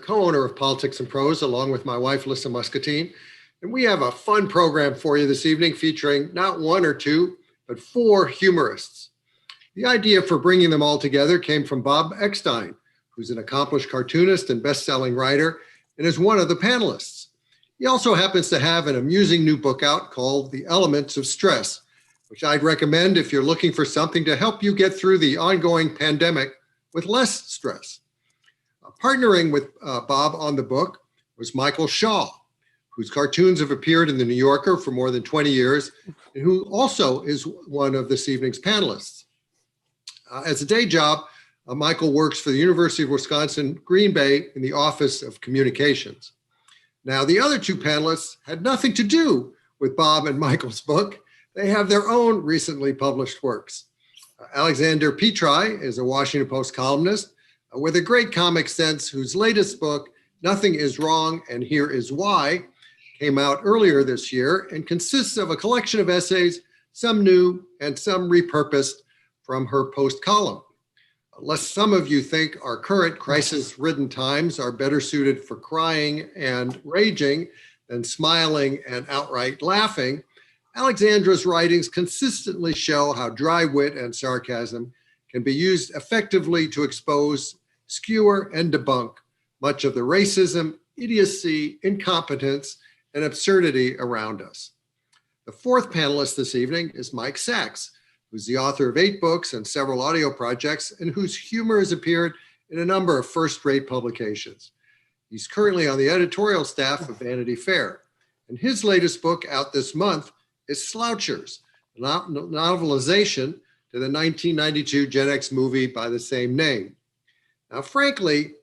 Co-owner of Politics and Prose, along with my wife, Lissa Muscatine. And we have a fun program for you this evening featuring not one or two, but four humorists. The idea for bringing them all together came from Bob Eckstein, who's an accomplished cartoonist and best-selling writer and is one of the panelists. He also happens to have an amusing new book out called The Elements of Stress, which I'd recommend if you're looking for something to help you get through the ongoing pandemic with less stress. Partnering with Bob on the book was Michael Shaw, whose cartoons have appeared in The New Yorker for more than 20 years, and who also is one of this evening's panelists. As a day job, Michael works for the University of Wisconsin, Green Bay in the Office of Communications. Now, the other two panelists had nothing to do with Bob and Michael's book. They have their own recently published works. Alexander Petri is a Washington Post columnist with a great comic sense, whose latest book, Nothing is Wrong and Here is Why, came out earlier this year and consists of a collection of essays, some new and some repurposed from her Post column. Lest some of you think our current crisis-ridden times are better suited for crying and raging than smiling and outright laughing, Alexandra's writings consistently show how dry wit and sarcasm can be used effectively to expose, skewer, and debunk much of the racism, idiocy, incompetence, and absurdity around us. The fourth panelist this evening is Mike Sachs, who's the author of 8 books and several audio projects, and whose humor has appeared in a number of first-rate publications. He's currently on the editorial staff of Vanity Fair, and his latest book out this month is Slouchers, a novelization to the 1992 Gen X movie by the same name. Now, frankly,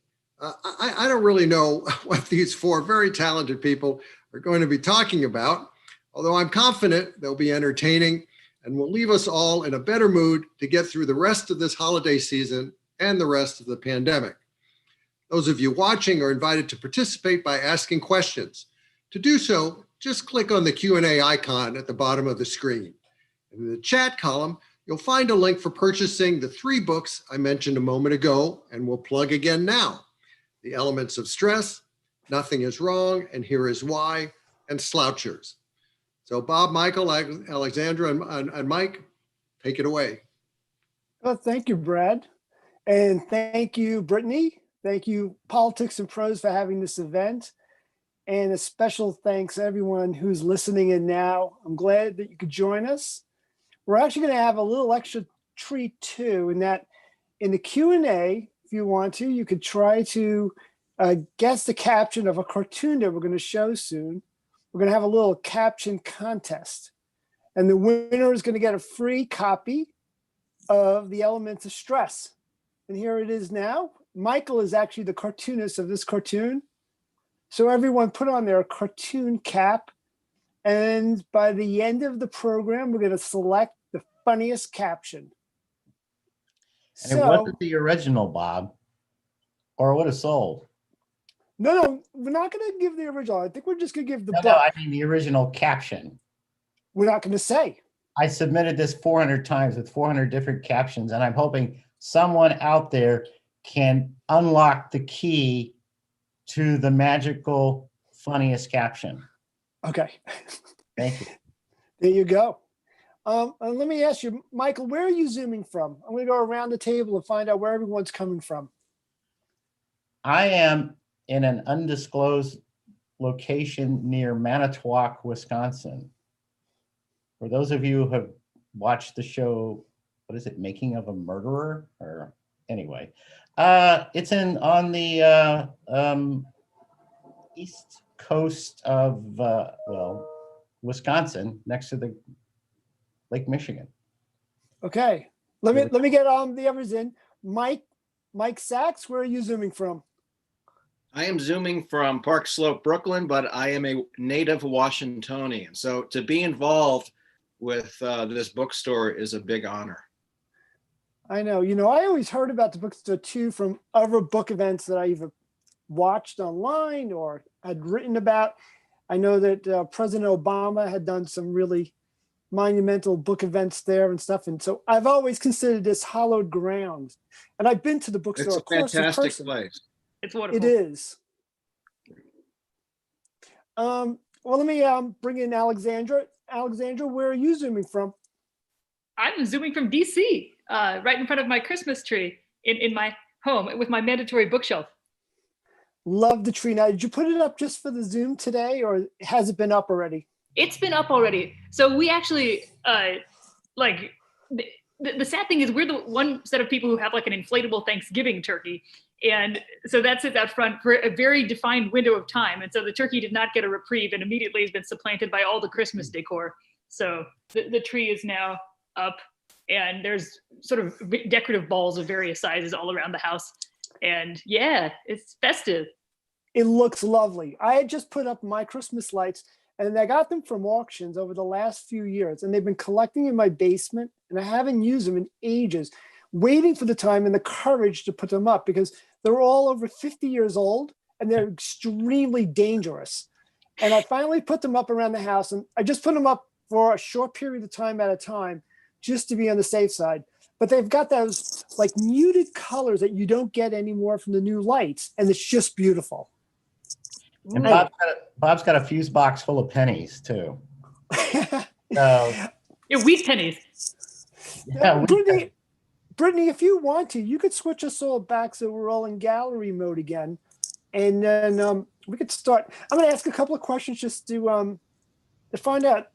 I don't really know what these four very talented people are going to be talking about, although I'm confident they'll be entertaining and will leave us all in a better mood to get through the rest of this holiday season and the rest of the pandemic. Those of you watching are invited to participate by asking questions. To do so, just click on the Q&A icon at the bottom of the screen. In the chat column, you'll find a link for purchasing the 3 books I mentioned a moment ago and will plug again now: The Elements of Stress, Nothing is Wrong and Here is Why, and Slouchers. So Bob, Michael, Alexandra, and Mike, take it away. Well, thank you, Brad. And thank you, Brittany. Thank you, Politics and Prose, for having this event. And a special thanks to everyone who's listening in now. I'm glad that you could join us. We're actually going to have a little extra treat too, in that in the Q&A, if you want to, you could try to guess the caption of a cartoon that we're going to show soon. We're going to have a little caption contest. And the winner is going to get a free copy of The Elements of Stress. And here it is now. Michael is actually the cartoonist of this cartoon. So everyone put on their cartoon cap. And by the end of the program, we're going to select the funniest caption. And it wasn't the original, Bob, or it would have sold. No, we're not going to give the original. I think we're just going to give the book. No, I mean the original caption. We're not going to say. I submitted this 400 times with 400 different captions, and I'm hoping someone out there can unlock the key to the magical, funniest caption. Okay. Thank you. There you go. And let me ask you, Michael, where are you zooming from? I'm going to go around the table and find out where everyone's coming from. I am in an undisclosed location near Manitowoc, Wisconsin. For those of you who have watched the show, what is it, Making of a Murderer? Or anyway, it's on the east coast of Wisconsin, next to the Lake Michigan. Okay, let me get the others in. Mike Sachs, where are you zooming from? I am zooming from Park Slope, Brooklyn, but I am a native Washingtonian. So to be involved with this bookstore is a big honor. I know. I always heard about the bookstore too from other book events that I either watched online or had written about. I know that President Obama had done some really monumental book events there and stuff. And so I've always considered this hallowed ground. And I've been to the bookstore, It's a fantastic place. It's wonderful. It is. Well, let me bring in Alexandra. Alexandra, where are you zooming from? I'm zooming from DC, right in front of my Christmas tree in my home with my mandatory bookshelf. Love the tree. Now, did you put it up just for the Zoom today, or has it been up already? It's been up already. So we actually, like, the sad thing is we're the one set of people who have like an inflatable Thanksgiving turkey. And so that sits out front for a very defined window of time. And so the turkey did not get a reprieve and immediately has been supplanted by all the Christmas decor. So the tree is now up and there's sort of decorative balls of various sizes all around the house. And yeah, it's festive. It looks lovely. I had just put up my Christmas lights and I got them from auctions over the last few years, and they've been collecting in my basement, and I haven't used them in ages, waiting for the time and the courage to put them up because they're all over 50 years old and they're extremely dangerous. And I finally put them up around the house, and I just put them up for a short period of time at a time just to be on the safe side. But they've got those like muted colors that you don't get anymore from the new lights, and it's just beautiful. And Bob's got a fuse box full of pennies too. So Yeah, wheat pennies. yeah, Brittany, if you want to, you could switch us all back so we're all in gallery mode again. And then we could start. I'm going to ask a couple of questions just to find out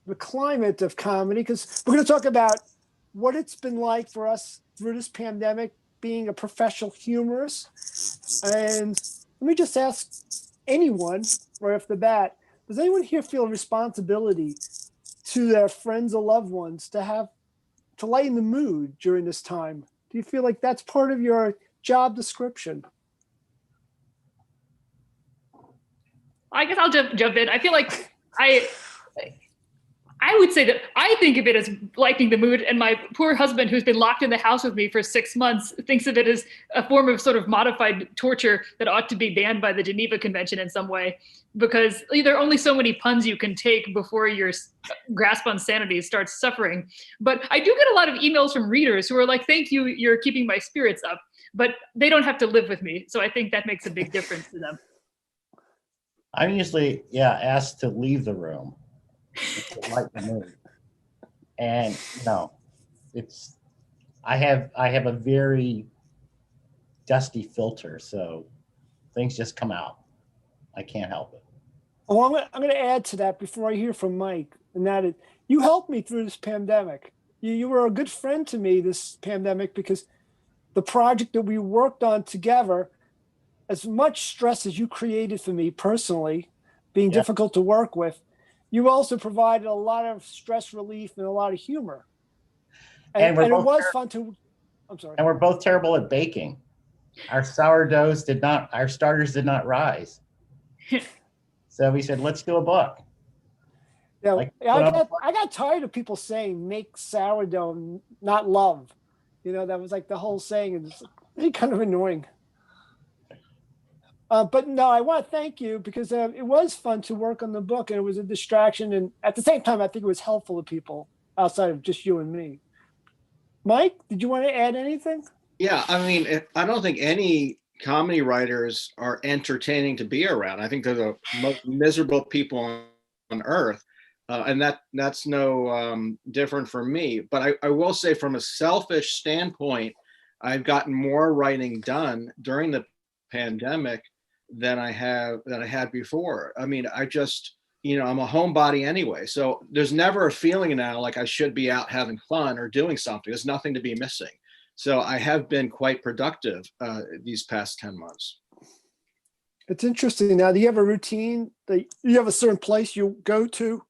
the climate of comedy, because we're going to talk about what it's been like for us through this pandemic, being a professional humorist. And let me just ask anyone right off the bat, does anyone here feel a responsibility to their friends or loved ones to lighten the mood during this time? Do you feel like that's part of your job description? I guess I'll jump in. I feel like I would say that I think of it as lightening the mood, and my poor husband, who's been locked in the house with me for 6 months, thinks of it as a form of sort of modified torture that ought to be banned by the Geneva Convention in some way, because there are only so many puns you can take before your grasp on sanity starts suffering. But I do get a lot of emails from readers who are like, "Thank you, you're keeping my spirits up," but they don't have to live with me. So I think that makes a big difference to them. I'm usually asked to leave the room to lighten the mood. And it's I have a very dusty filter, so things just come out. I can't help it. Oh, I'm going to add to that before I hear from Mike, and that is, you helped me through this pandemic. You were a good friend to me this pandemic, because the project that we worked on together, as much stress as you created for me personally, being difficult to work with, you also provided a lot of stress relief and a lot of humor. And it was fun to, I'm sorry. And we're both terrible at baking. Our starters did not rise. So we said, let's do a book. Yeah, Like, I got tired of people saying make sourdough, not love. That was like the whole saying, and it's really kind of annoying. But no, I want to thank you, because it was fun to work on the book, and it was a distraction. And at the same time, I think it was helpful to people outside of just you and me. Mike, did you want to add anything? Yeah, I mean, I don't think any comedy writers are entertaining to be around. I think they're the most miserable people on earth. And that's no different for me. But I will say, from a selfish standpoint, I've gotten more writing done during the pandemic than I had before. I mean, I just, I'm a homebody anyway. So there's never a feeling now like I should be out having fun or doing something. There's nothing to be missing. So I have been quite productive these past 10 months. It's interesting. Now, do you have a routine that you have a certain place you go to?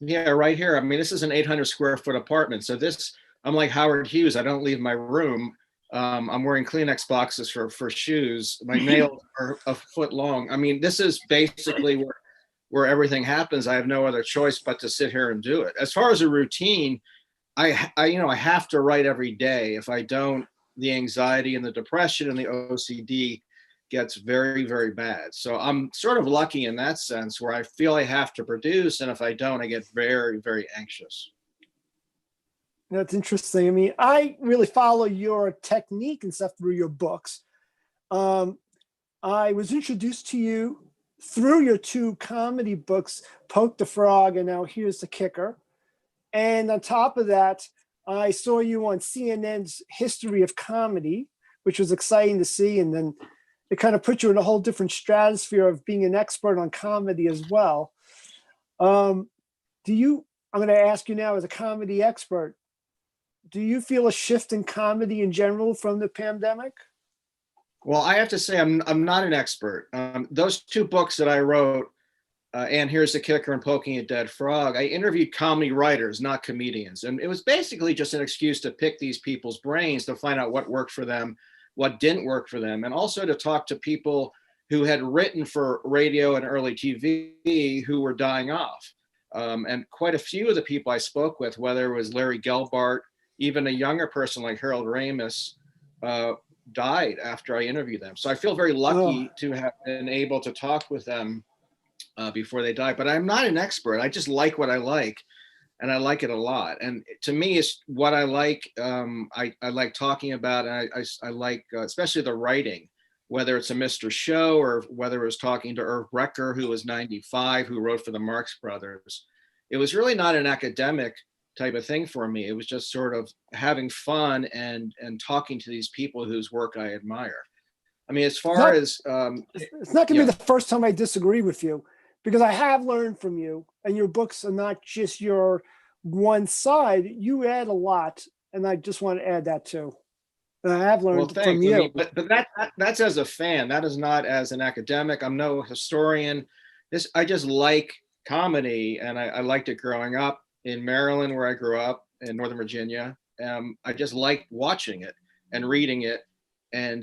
Yeah, right here. I mean, this is an 800 square foot apartment. So I'm like Howard Hughes. I don't leave my room. I'm wearing Kleenex boxes for shoes. My nails are a foot long. I mean, this is basically where everything happens. I have no other choice but to sit here and do it. As far as a routine, I have to write every day. If I don't, the anxiety and the depression and the OCD gets very, very bad. So I'm sort of lucky in that sense, where I feel I have to produce, and if I don't, I get very, very anxious. That's interesting. I mean, I really follow your technique and stuff through your books. I was introduced to you through your two comedy books, Poke the Frog and now Here's the Kicker. And on top of that, I saw you on CNN's History of Comedy, which was exciting to see. And then it kind of put you in a whole different stratosphere of being an expert on comedy as well. I'm going to ask you now as a comedy expert, do you feel a shift in comedy in general from the pandemic? Well, I have to say, I'm not an expert. Those two books that I wrote, and Here's the Kicker and Poking a Dead Frog, I interviewed comedy writers, not comedians. And it was basically just an excuse to pick these people's brains to find out what worked for them, what didn't work for them, and also to talk to people who had written for radio and early TV who were dying off. And quite a few of the people I spoke with, whether it was Larry Gelbart, even a younger person like Harold Ramis, died after I interviewed them. So I feel very lucky to have been able to talk with them before they died. But I'm not an expert. I just like what I like, and I like it a lot. And to me, it's what I like. I like talking about, and I like especially the writing, whether it's a Mr. Show or whether it was talking to Irv Brecker, who was 95, who wrote for the Marx Brothers. It was really not an academic type of thing for me. It was just sort of having fun and talking to these people whose work I admire. I mean, as far as it's not going to be the first time I disagree with you, because I have learned from you, and your books are not just your one side. You add a lot, and I just want to add that too. And I have learned from you. I mean, but that's as a fan. That is not as an academic. I'm no historian. I just like comedy, and I liked it growing up in Maryland, where I grew up, in Northern Virginia. I just liked watching it and reading it and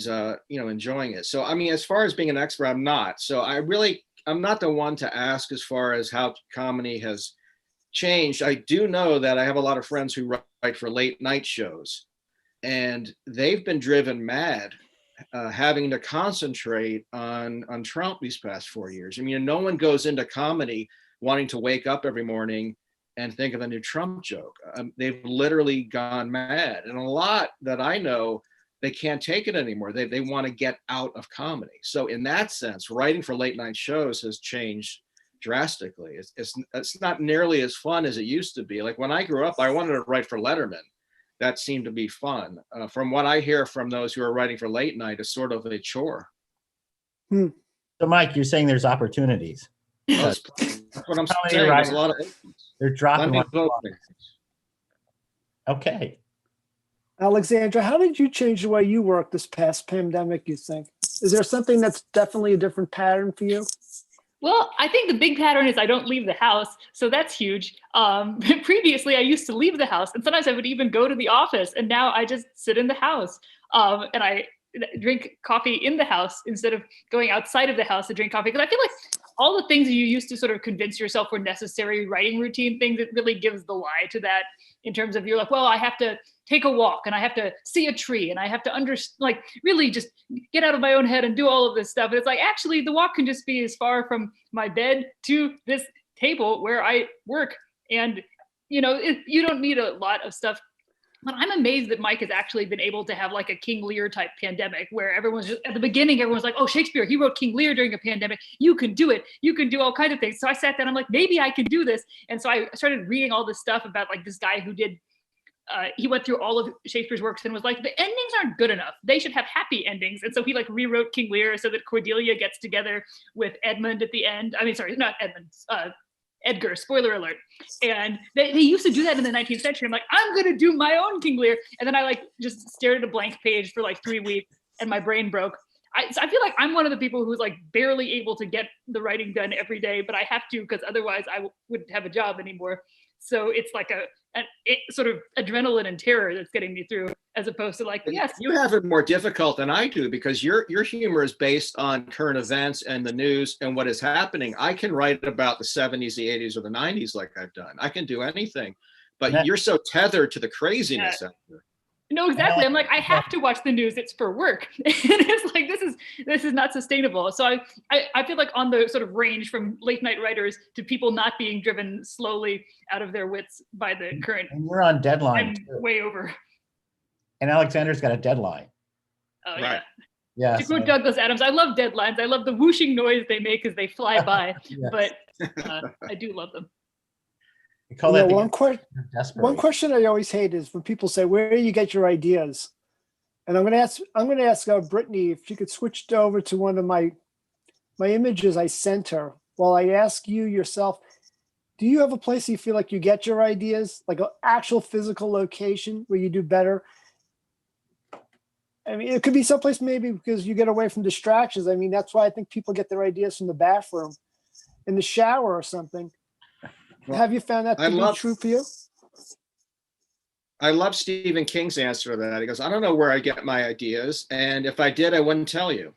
enjoying it. So I mean, as far as being an expert, I'm not. So I'm not the one to ask as far as how comedy has changed. I do know that I have a lot of friends who write for late night shows, and they've been driven mad having to concentrate on Trump these past 4 years. I mean, no one goes into comedy wanting to wake up every morning and think of a new Trump joke. They've literally gone mad. And a lot that I know, they can't take it anymore. They want to get out of comedy. So in that sense, writing for late night shows has changed drastically. It's not nearly as fun as it used to be. Like when I grew up, I wanted to write for Letterman. That seemed to be fun. From what I hear from those who are writing for late night, it's sort of a chore. So Mike, you're saying there's opportunities. That's what I'm saying. There's a lot of they're dropping like things. Okay. Alexandra, how did you change the way you work this past pandemic, you think? Is there something that's definitely a different pattern for you? Well, I think the big pattern is I don't leave the house, so that's huge. Previously, I used to leave the house, and sometimes I would even go to the office, and now I just sit in the house, and I drink coffee in the house instead of going outside of the house to drink coffee. Because I feel like all the things you used to sort of convince yourself were necessary writing routine things, it really gives the lie to that in terms of you're like, well, I have to take a walk and I have to see a tree and I have to really just get out of my own head and do all of this stuff. And it's like, actually, the walk can just be as far from my bed to this table where I work. And, you don't need a lot of stuff. But I'm amazed that Mike has actually been able to have like a King Lear type pandemic where everyone's just, at the beginning, everyone's like, oh, Shakespeare, he wrote King Lear during a pandemic. You can do it. You can do all kinds of things. So I sat down, I'm like, maybe I can do this. And so I started reading all this stuff about like this guy who did, he went through all of Shakespeare's works and was like, the endings aren't good enough. They should have happy endings. And so he like rewrote King Lear so that Cordelia gets together with Edmund at the end. I mean, sorry, not Edmund, Edgar, spoiler alert. And they used to do that in the 19th century. I'm like, I'm going to do my own King Lear. And then I like just stared at a blank page for like 3 weeks and my brain broke. So I feel like I'm one of the people who's like barely able to get the writing done every day, but I have to because otherwise I wouldn't have a job anymore. So it's like a sort of adrenaline and terror that's getting me through, as opposed to like, yes. You have it more difficult than I do because your humor is based on current events and the news and what is happening. I can write about the 70s, the 80s, or the 90s like I've done. I can do anything, but you're so tethered to the craziness out there. No, exactly. I'm like, I have to watch the news. It's for work. And it's like, this is not sustainable. So I feel like on the sort of range from late night writers to people not being driven slowly out of their wits by the current. And you're on deadline. I'm way over. And Alexander's got a deadline. Oh, right. Yeah. To quote Douglas Adams, I love deadlines. I love the whooshing noise they make as they fly by, Yes. but I do love them. We call You that know, the one desperation. question I always hate is when people say, "Where do you get your ideas?" And I'm going to ask Brittany if she could switch over to one of my images I sent her. While I ask you yourself, do you have a place you feel like you get your ideas, like an actual physical location where you do better? I mean, it could be someplace maybe because you get away from distractions. I mean, that's why I think people get their ideas from the bathroom, in the shower or something. Well, Have you found that to be true for you? I love Stephen King's answer to that. He goes, I don't know where I get my ideas. And if I did, I wouldn't tell you.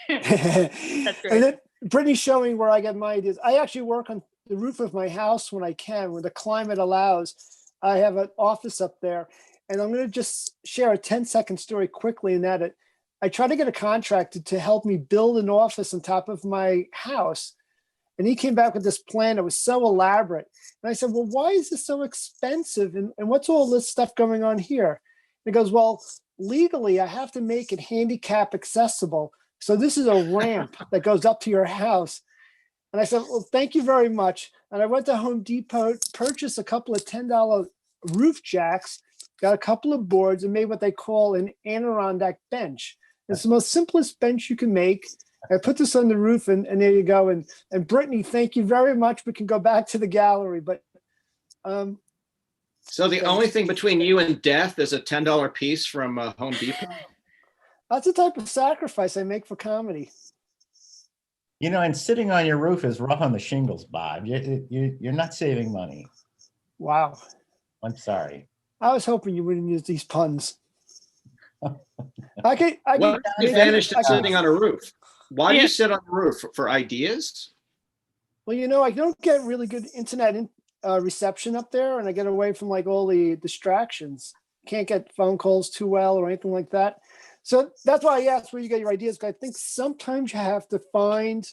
That's great. And then Brittany's showing where I get my ideas. I actually work on the roof of my house when I can, when the climate allows. I have an office up there, and I'm going to just share a 10-second story quickly in that I tried to get a contractor to help me build an office on top of my house. And he came back with this plan that was so elaborate. And I said, well, why is this so expensive? And what's all this stuff going on here? And he goes, well, legally, I have to make it handicap accessible. So this is a ramp that goes up to your house. And I said, well, thank you very much. And I went to Home Depot, purchased a couple of $10 roof jacks, got a couple of boards, and made what they call an Adirondack bench. It's the most simplest bench you can make. I put this on the roof, and there you go. And Brittany, thank you very much. We can go back to the gallery, but so the only thing between you and death is a $10 piece from Home Depot. That's the type of sacrifice I make for comedy. You know, and sitting on your roof is rough on the shingles, Bob. You're not saving money. Wow. I'm sorry. I was hoping you wouldn't use these puns. I What advantage to sitting on a roof? Why do you sit on the roof? For ideas? Well, you know, I don't get really good internet reception up there, and I get away from like all the distractions. Can't get phone calls too well or anything like that. So that's why I asked where you get your ideas, because I think sometimes you have to find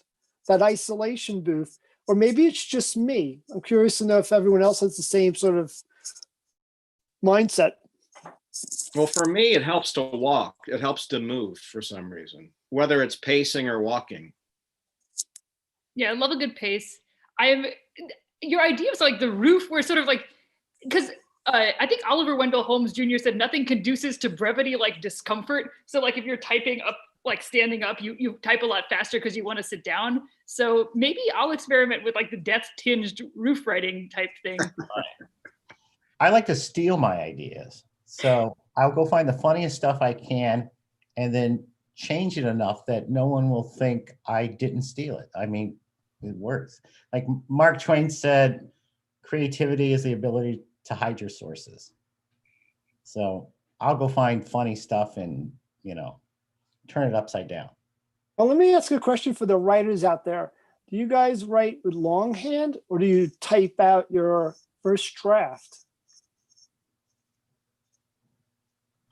that isolation booth, or maybe it's just me. I'm curious to know if everyone else has the same sort of mindset. Well, for me, it helps to walk. It helps to move for some reason, whether it's pacing or walking. Yeah, I love a good pace. Your idea of like the roof were sort of like, because I think Oliver Wendell Holmes Jr. said nothing conduces to brevity like discomfort. So like if you're typing up, like standing up, you type a lot faster because you want to sit down. So maybe I'll experiment with like the death-tinged roof writing type thing. I like to steal my ideas. So I'll go find the funniest stuff I can and then change it enough that no one will think I didn't steal it. I mean, it works. Like Mark Twain said, creativity is the ability to hide your sources. So I'll go find funny stuff and, you know, turn it upside down. Well, let me ask a question for the writers out there. Do you guys write with longhand, or do you type out your first draft?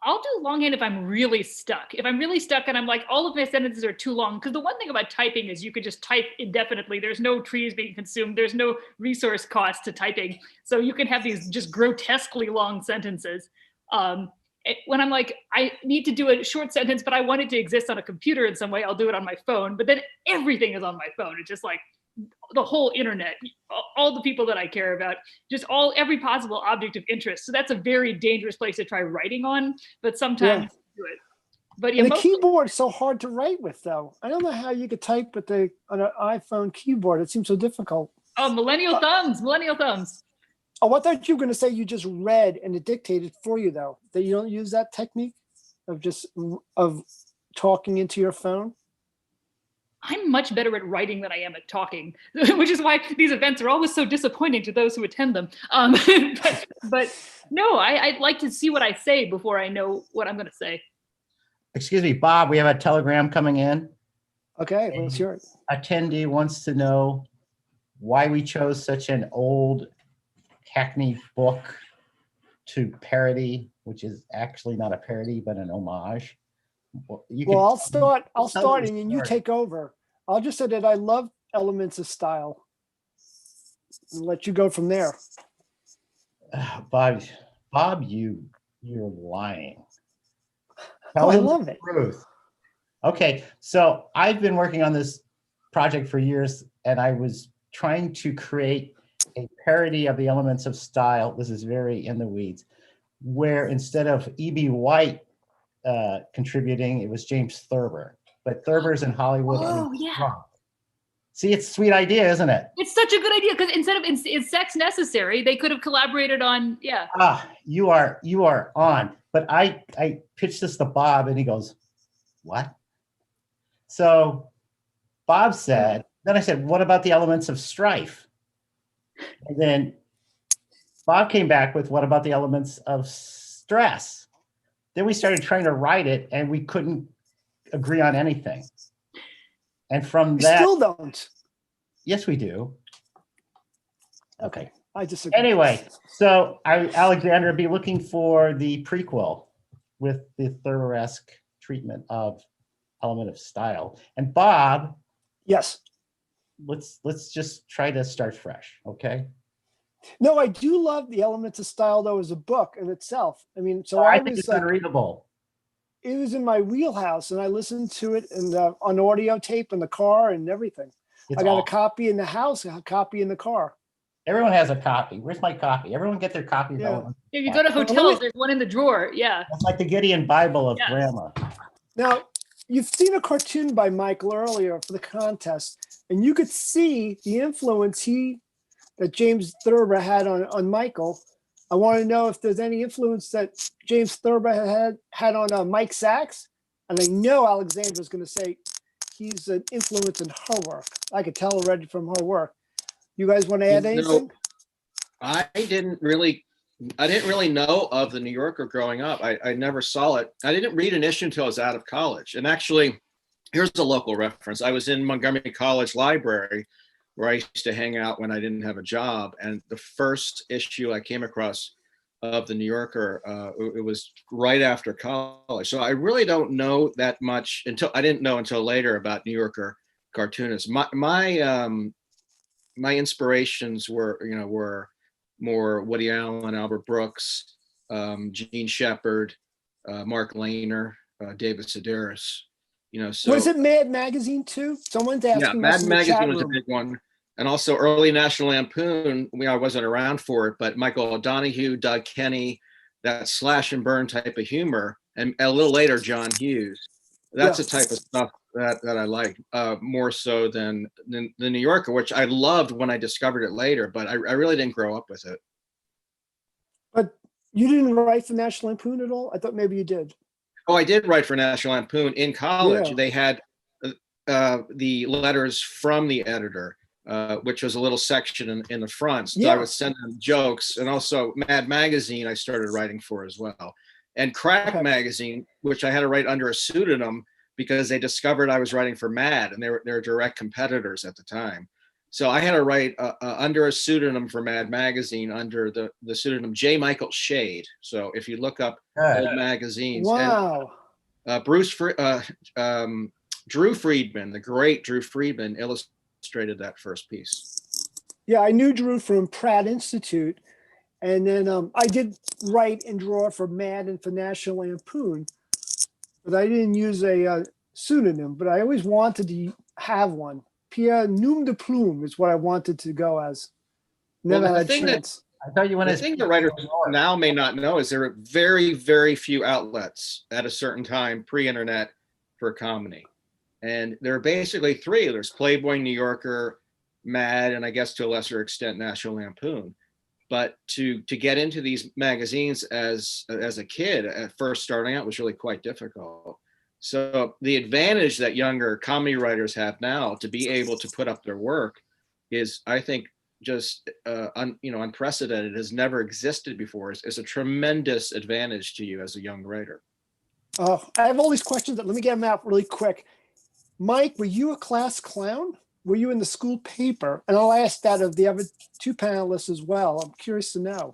I'll do longhand if I'm really stuck. If I'm really stuck and I'm like, all of my sentences are too long, because the one thing about typing is you could just type indefinitely. There's no trees being consumed. There's no resource cost to typing. So you can have these just grotesquely long sentences. When I'm like, I need to do a short sentence, but I want it to exist on a computer in some way, I'll do it on my phone. But then everything is on my phone. It's just like the whole internet, all the people that I care about, just every possible object of interest. So that's a very dangerous place to try writing on, but sometimes do it. But the keyboard is so hard to write with, though. I don't know how you could type with on an iPhone keyboard. It seems so difficult. Oh, millennial thumbs. Oh, I thought you were going to say you just read and it dictated for you, though, that you don't use that technique of talking into your phone. I'm much better at writing than I am at talking, which is why these events are always so disappointing to those who attend them. But no, I'd like to see what I say before I know what I'm going to say. Excuse me, Bob, we have a telegram coming in. Okay, let's hear it. Attendee wants to know why we chose such an old hackneyed book to parody, which is actually not a parody, but an homage. I'll start and then you take over. I'll just say that I love elements of style and let you go from there. Bob, you're lying. I love it. Truth. Okay, so I've been working on this project for years, and I was trying to create a parody of the elements of style. This is very in the weeds, where instead of E.B. White contributing, it was James Thurber. But Thurber's in Hollywood. Oh, and he's yeah. drunk. See, it's a sweet idea, isn't it? It's such a good idea because instead of is sex necessary, they could have collaborated on, yeah. You are on. But I pitched this to Bob, and he goes, "What?" So Bob said, then I said, "What about the elements of strife?" And then Bob came back with, "What about the elements of stress?" Then we started trying to write it, and we couldn't agree on anything. And from We that, still don't. yes, we do. Okay. I disagree. Anyway, so Alexander, be looking for the prequel with the Thurber-esque treatment of element of style. And Bob, Yes. let's just try to start fresh, okay? No, I do love the elements of style though as a book in itself. I mean, so I I think was it's like, unreadable. it was in my wheelhouse, and I listened to it on audio tape in the car and everything. It's I got a awful. copy in the house, a copy in the car. Everyone has a copy. Where's my copy? Everyone get their copies. Yeah. If you go to Well, let hotels, me- there's one in the drawer. Yeah. That's like the Gideon Bible of Yeah. grammar. Now, you've seen a cartoon by Michael earlier for the contest, and you could see the influence that James Thurber had on Michael. I want to know if there's any influence that James Thurber had on Mike Sachs. And I know Alexandra's going to say he's an influence in her work. I could tell already from her work. You guys want to add You know, anything? I didn't really know of the New Yorker growing up. I never saw it. I didn't read an issue until I was out of college. And actually, here's a local reference. I was in Montgomery College Library, where I used to hang out when I didn't have a job. And the first issue I came across of the New Yorker, it was right after college. So I really don't know that much I didn't know until later about New Yorker cartoonists. My inspirations were more Woody Allen, Albert Brooks, Gene Shepard, Mark Lehner, David Sedaris. So Was it Mad Magazine too? Someone's asking us Mad in the chat Magazine was a room. big one. And also early National Lampoon, I wasn't around for it, but Michael O'Donoghue, Doug Kenny, that slash and burn type of humor. And a little later, John Hughes. That's the type of stuff that I like more so than the New Yorker, which I loved when I discovered it later, but I really didn't grow up with it. But you didn't write for National Lampoon at all? I thought maybe you did. Oh, I did write for National Lampoon in college. Yeah. They had the letters from the editor, which was a little section in the front. So I would send them jokes, and also Mad Magazine I started writing for as well. And Crack Magazine, which I had to write under a pseudonym because they discovered I was writing for Mad, and they were direct competitors at the time. So I had to write under a pseudonym for Mad Magazine under the pseudonym J. Michael Shade. So if you look up old magazines, wow. and Drew Friedman, the great Drew Friedman, illustrated that first piece. Yeah, I knew Drew from Pratt Institute. And then I did write and draw for Mad and for National Lampoon, but I didn't use a pseudonym, but I always wanted to have one. Pierre Nom de Plume is what I wanted to go as. Never Well, the had a thing chance. I thought you wanted The thing the writers now may not know is there are very, very few outlets at a certain time, pre-internet, for comedy. And there are basically three. There's Playboy, New Yorker, Mad, and I guess to a lesser extent, National Lampoon. But to get into these magazines as a kid, at first starting out, was really quite difficult. So the advantage that younger comedy writers have now to be able to put up their work is, I think, just unprecedented. It has never existed before. It's a tremendous advantage to you as a young writer. I have all these questions. Let me get them out really quick. Mike, were you a class clown? Were you in the school paper? And I'll ask that of the other two panelists as well. I'm curious to know.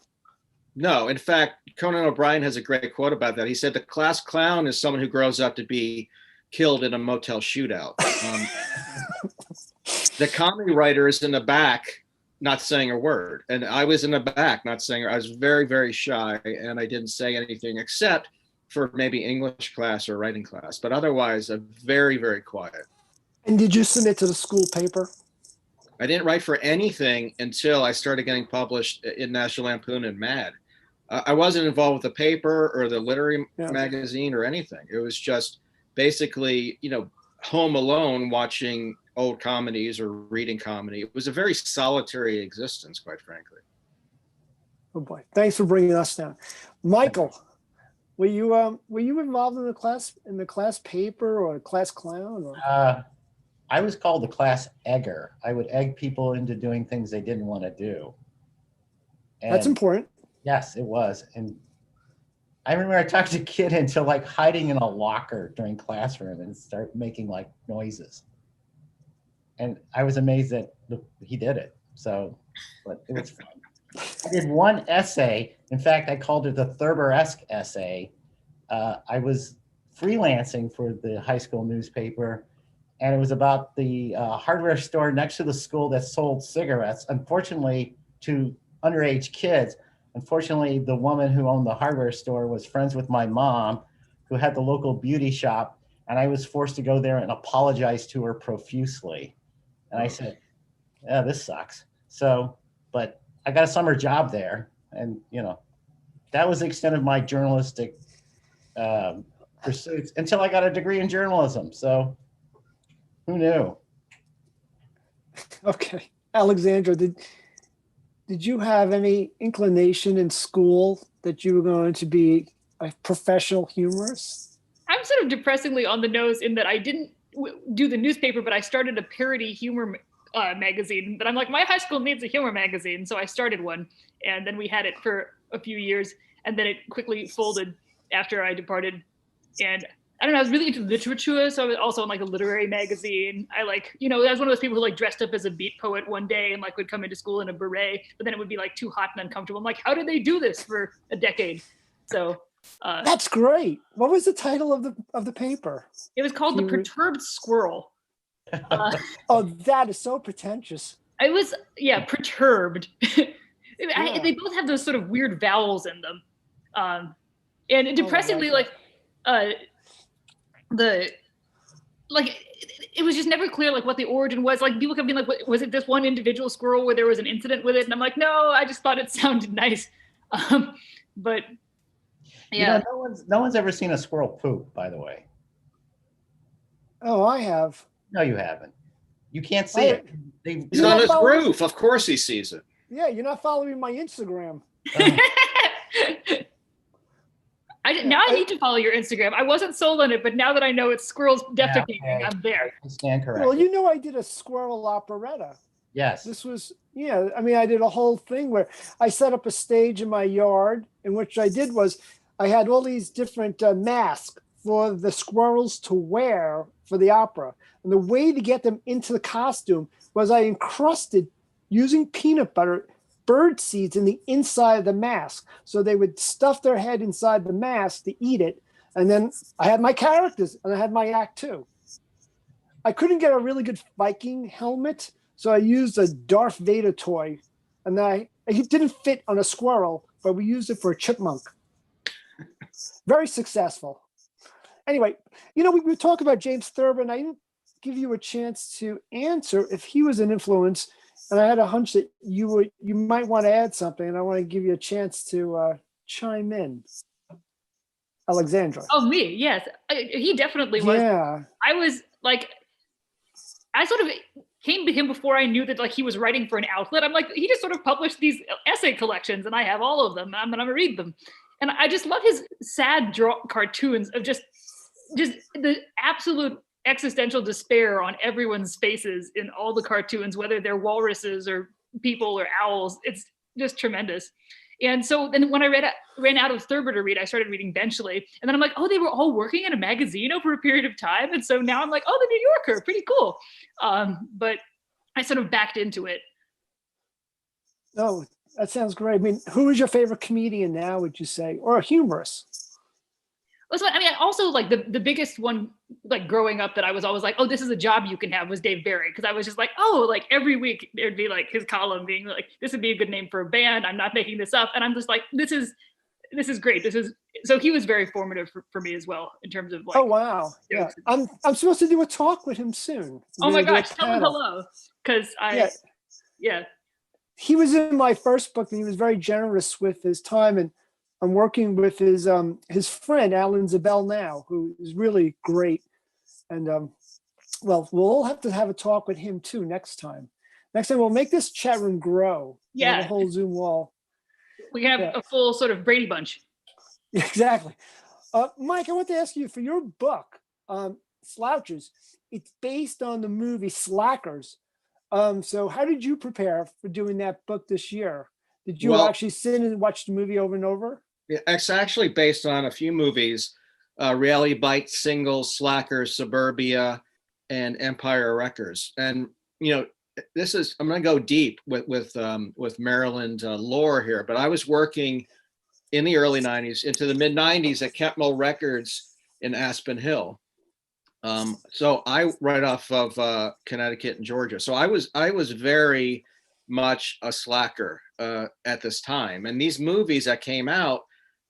No, in fact, Conan O'Brien has a great quote about that. He said, the class clown is someone who grows up to be killed in a motel shootout. The comedy writer is in the back, not saying a word. And I was in the back, not saying, I was very, very shy, and I didn't say anything except for maybe English class or writing class, but otherwise very, very quiet. And did you submit to the school paper? I didn't write for anything until I started getting published in National Lampoon and Mad. I wasn't involved with the paper or the literary magazine or anything. It was just basically, home alone watching old comedies or reading comedy. It was a very solitary existence, quite frankly. Oh boy, thanks for bringing us down. Michael, were you involved in the class paper or class clown? Or? I was called the class egger. I would egg people into doing things they didn't want to do. And that's important. Yes, it was. And I remember I talked a kid into like hiding in a locker during classroom and start making like noises. And I was amazed that he did it. So, but it was fun. I did one essay. In fact, I called it the Thurber-esque essay. I was freelancing for the high school newspaper, and it was about the hardware store next to the school that sold cigarettes, unfortunately, to underage kids. Unfortunately, the woman who owned the hardware store was friends with my mom, who had the local beauty shop, and I was forced to go there and apologize to her profusely. And I said, yeah, this sucks. So, but I got a summer job there, and that was the extent of my journalistic pursuits until I got a degree in journalism. So who knew? Okay. Alexandra, did you have any inclination in school that you were going to be a professional humorist? I'm sort of depressingly on the nose in that I didn't do the newspaper, but I started a parody humor magazine. But I'm like, my high school needs a humor magazine. So I started one, and then we had it for a few years, and then it quickly folded after I departed. And I don't know, I was really into literature. So I was also in like a literary magazine. I I was one of those people who like dressed up as a beat poet one day and like would come into school in a beret, but then it would be like too hot and uncomfortable. I'm like, how did they do this for a decade? So that's great. What was the title of the paper? It was called The Perturbed Squirrel. Oh, that is so pretentious. I was, perturbed. They both have those sort of weird vowels in them. And depressingly, it was just never clear like what the origin was. Like people kept being like, was it this one individual squirrel where there was an incident with it? And I'm like, no, I just thought it sounded nice. But yeah. No one's ever seen a squirrel poop, by the way. Oh, I have. No, you haven't. You can't see it. He's on his roof. Of course he sees it. Yeah, you're not following my Instagram. I need to follow your Instagram. I wasn't sold on it, but now that I know it's squirrels defecating, I'm there. I stand corrected. Well, I did a squirrel operetta. Yes. This was, I did a whole thing where I set up a stage in my yard, and what I did was I had all these different masks for the squirrels to wear for the opera. And the way to get them into the costume was I encrusted, using peanut butter, bird seeds in the inside of the mask. So they would stuff their head inside the mask to eat it. And then I had my characters, and I had my act too. I couldn't get a really good Viking helmet, so I used a Darth Vader toy. And it didn't fit on a squirrel, but we used it for a chipmunk. Very successful. Anyway, we talk about James Thurber, and I didn't give you a chance to answer if he was an influence. And I had a hunch that you might want to add something, and I want to give you a chance to chime in. Alexandra. Oh, me? Yes, he definitely was. Yeah. I was like, I sort of came to him before I knew that like he was writing for an outlet. I'm like, he just sort of published these essay collections, and I have all of them. I'm gonna read them, and I just love his sad cartoons of just the absolute existential despair on everyone's faces in all the cartoons, whether they're walruses or people or owls. It's just tremendous. And so then when I ran out of Thurber to read, I started reading Benchley. And then I'm like, oh, they were all working in a magazine over a period of time. And so now I'm like, oh, the New Yorker, pretty cool. But I sort of backed into it. Oh, that sounds great. I mean, who is your favorite comedian now, would you say? Or a humorist? So, I mean, also like the biggest one, like growing up that I was always like, oh, this is a job you can have, was Dave Barry. Cause I was just like, oh, like every week there'd be like his column being like, this would be a good name for a band. I'm not making this up. And I'm just like, this is great. This is so he was very formative for me as well in terms of like. Oh wow! Yeah, jokes. I'm supposed to do a talk with him soon. Oh my We're gonna do a gosh, tell him panel. hello, because Yeah. yeah. He was in my first book, and he was very generous with his time. And I'm working with his friend Alan Zabel now, who is really great. And well, we'll all have to have a talk with him too next time. Next time we'll make this chat room grow. We'll have Yeah. a whole Zoom wall. We can have Yeah. a full sort of Brady Bunch. Exactly. Mike, I want to ask you for your book, Slouches. It's based on the movie Slackers. So how did you prepare for doing that book this year? Did you Well- actually sit and watch the movie over and over? Yeah, it's actually based on a few movies, Reality Bites, Singles, Slackers, Suburbia, and Empire Records. And, I'm going to go deep with Maryland lore here, but I was working in the early 90s into the mid 90s at Kentmill Records in Aspen Hill. So I right off of Connecticut and Georgia. So I was very much a slacker at this time. And these movies that came out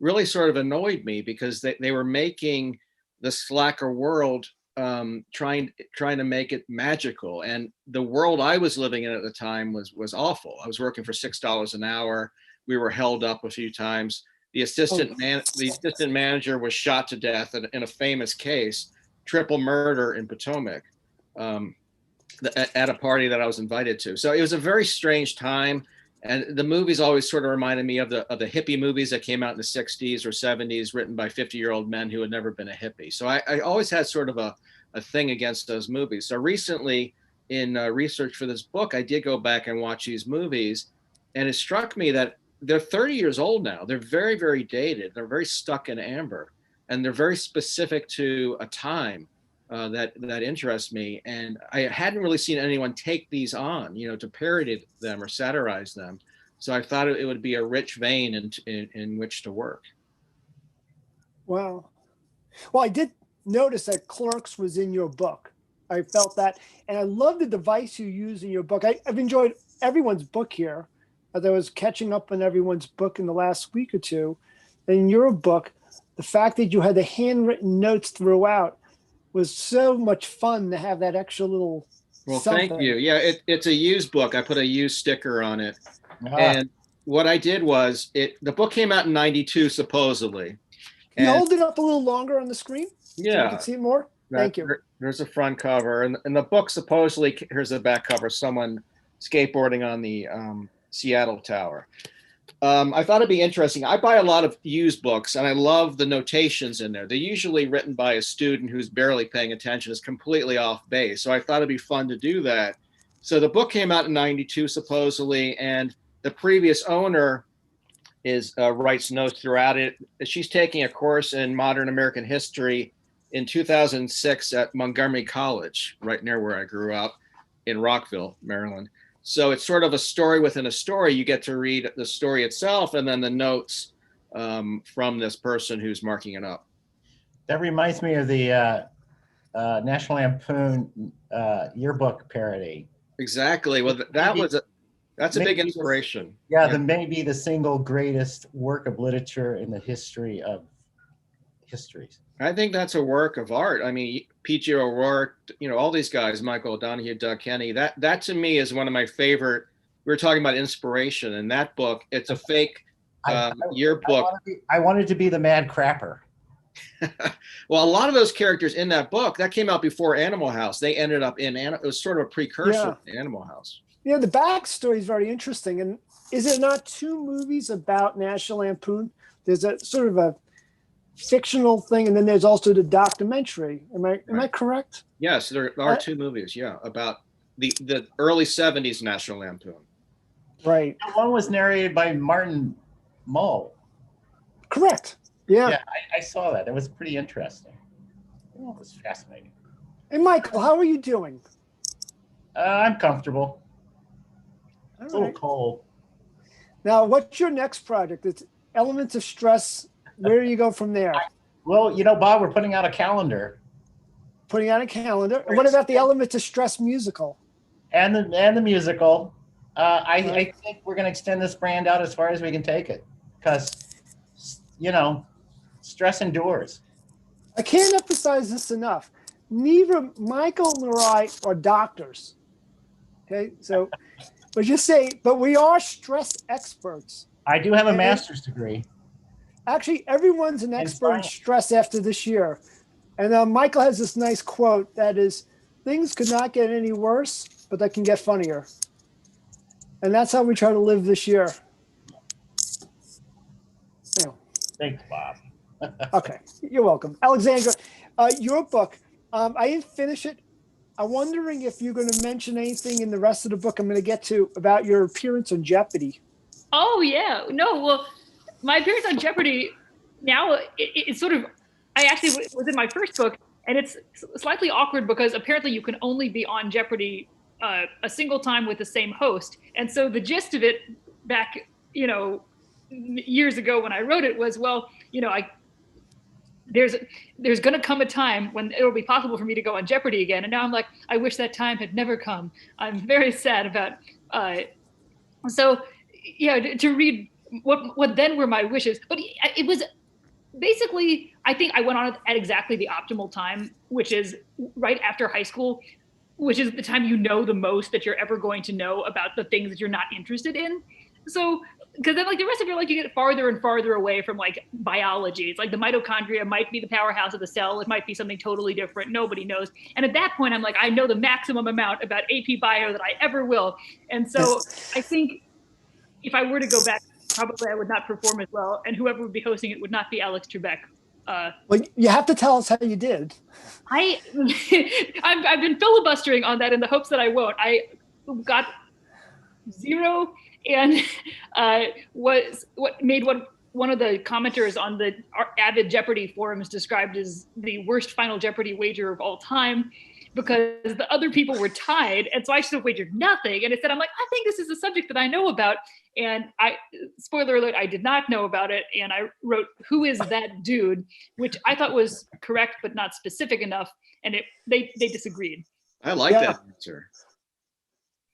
really sort of annoyed me because they were making the slacker world trying to make it magical. And the world I was living in at the time was awful. I was working for $6 an hour. We were held up a few times. The assistant manager was shot to death in a famous case, triple murder in Potomac, at a party that I was invited to. So it was a very strange time. And the movies always sort of reminded me of the hippie movies that came out in the 60s or 70s, written by 50-year-old men who had never been a hippie. So I always had sort of a thing against those movies. So recently in research for this book, I did go back and watch these movies, and it struck me that they're 30 years old now. They're very, very dated. They're very stuck in amber, and they're very specific to a time that interests me. And I hadn't really seen anyone take these on, to parody them or satirize them. So I thought it would be a rich vein in which to work. Wow. Well, I did notice that Clerks was in your book. I felt that. And I love the device you use in your book. I've enjoyed everyone's book here. As I was catching up on everyone's book in the last week or two. And in your book, the fact that you had the handwritten notes throughout was so much fun to have that extra little something. Thank you. Yeah, it's a used book. I put a used sticker on it. Ah, And what I did was the book came out in 92, supposedly. Can you And- hold it up a little longer on the screen? So I Yeah. can see it more? Thank you. There's a front cover, and the book supposedly, here's the back cover, someone skateboarding on the Seattle Tower. I thought it'd be interesting. I buy a lot of used books, and I love the notations in there. They're usually written by a student who's barely paying attention, is completely off base. So I thought it'd be fun to do that. So the book came out in 92, supposedly, and the previous owner writes notes throughout it. She's taking a course in modern American history in 2006 at Montgomery College, right near where I grew up in Rockville, Maryland. So it's sort of a story within a story. You get to read the story itself and then the notes from this person who's marking it up. that reminds me of the National Lampoon yearbook parody. Exactly. Well, that's a big inspiration. Yeah, maybe the single greatest work of literature in the history of histories. I think that's a work of art. I mean, P.G. O'Rourke, all these guys, Michael O'Donoghue, Doug Kenny, that to me is one of my favorite. We were talking about inspiration, and that book, it's a fake yearbook. I wanted to be the mad crapper. Well, a lot of those characters in that book, that came out before Animal House. They ended up it was sort of a precursor to Animal House. Yeah, the backstory is very interesting. And is it not two movies about National Lampoon? There's a sort of a fictional thing, and then there's also the documentary. Am I correct? Yes, there are two movies, about the early 70s National Lampoon. Right. One was narrated by Martin Mull. Correct. Yeah. Yeah, I saw that. It was pretty interesting. It was fascinating. Hey, Michael, how are you doing? I'm comfortable. All It's a little right. cold. Now, what's your next project? It's Elements of Stress. Where do you go from there? Well, Bob, we're putting out a calendar Putting on a calendar. And what about the Elements of Stress musical? and the musical. I Right. think we're going to extend this brand out as far as we can take it, because Stress endures. I can't emphasize this enough. Neither Michael nor I are doctors. Okay, so but we are stress experts. I do have a And master's degree. Actually, everyone's an In expert in science. stress after this year. And Michael has this nice quote that is, things could not get any worse, but they can get funnier. And that's how we try to live this year. Yeah. Thanks, Bob. Okay, you're welcome. Alexandra, your book, I didn't finish it. I'm wondering if you're going to mention anything in the rest of the book I'm going to get to about your appearance on Jeopardy. Oh yeah, no. Well, my appearance on Jeopardy now it's sort of. I actually was in my first book, and it's slightly awkward because apparently you can only be on Jeopardy a single time with the same host, and so the gist of it back, years ago when I wrote it was, well, there's going to come a time when it'll be possible for me to go on Jeopardy again, and now I'm like, I wish that time had never come. I'm very sad about. So yeah, to read what then were my wishes, but it was basically, I think I went on at exactly the optimal time, which is right after high school, which is the time you know the most that you're ever going to know about the things that you're not interested in. So, because then like the rest of your life, you get farther and farther away from like biology. It's like the mitochondria might be the powerhouse of the cell. It might be something totally different. Nobody knows. And at that point, I'm like, I know the maximum amount about AP Bio that I ever will. And so I think if I were to go back, probably I would not perform as well. And whoever would be hosting it would not be Alex Trebek. Well, you have to tell us how you did. I've been filibustering on that in the hopes that I won't. I got 0, and was what made one of the commenters on the Avid Jeopardy forums described as the worst Final Jeopardy wager of all time, because the other people were tied, and so I should have wagered nothing. And instead, I'm like, I think this is a subject that I know about, and spoiler alert, I did not know about it, and I wrote, "Who is that dude?" which I thought was correct but not specific enough, and they disagreed. I like that answer.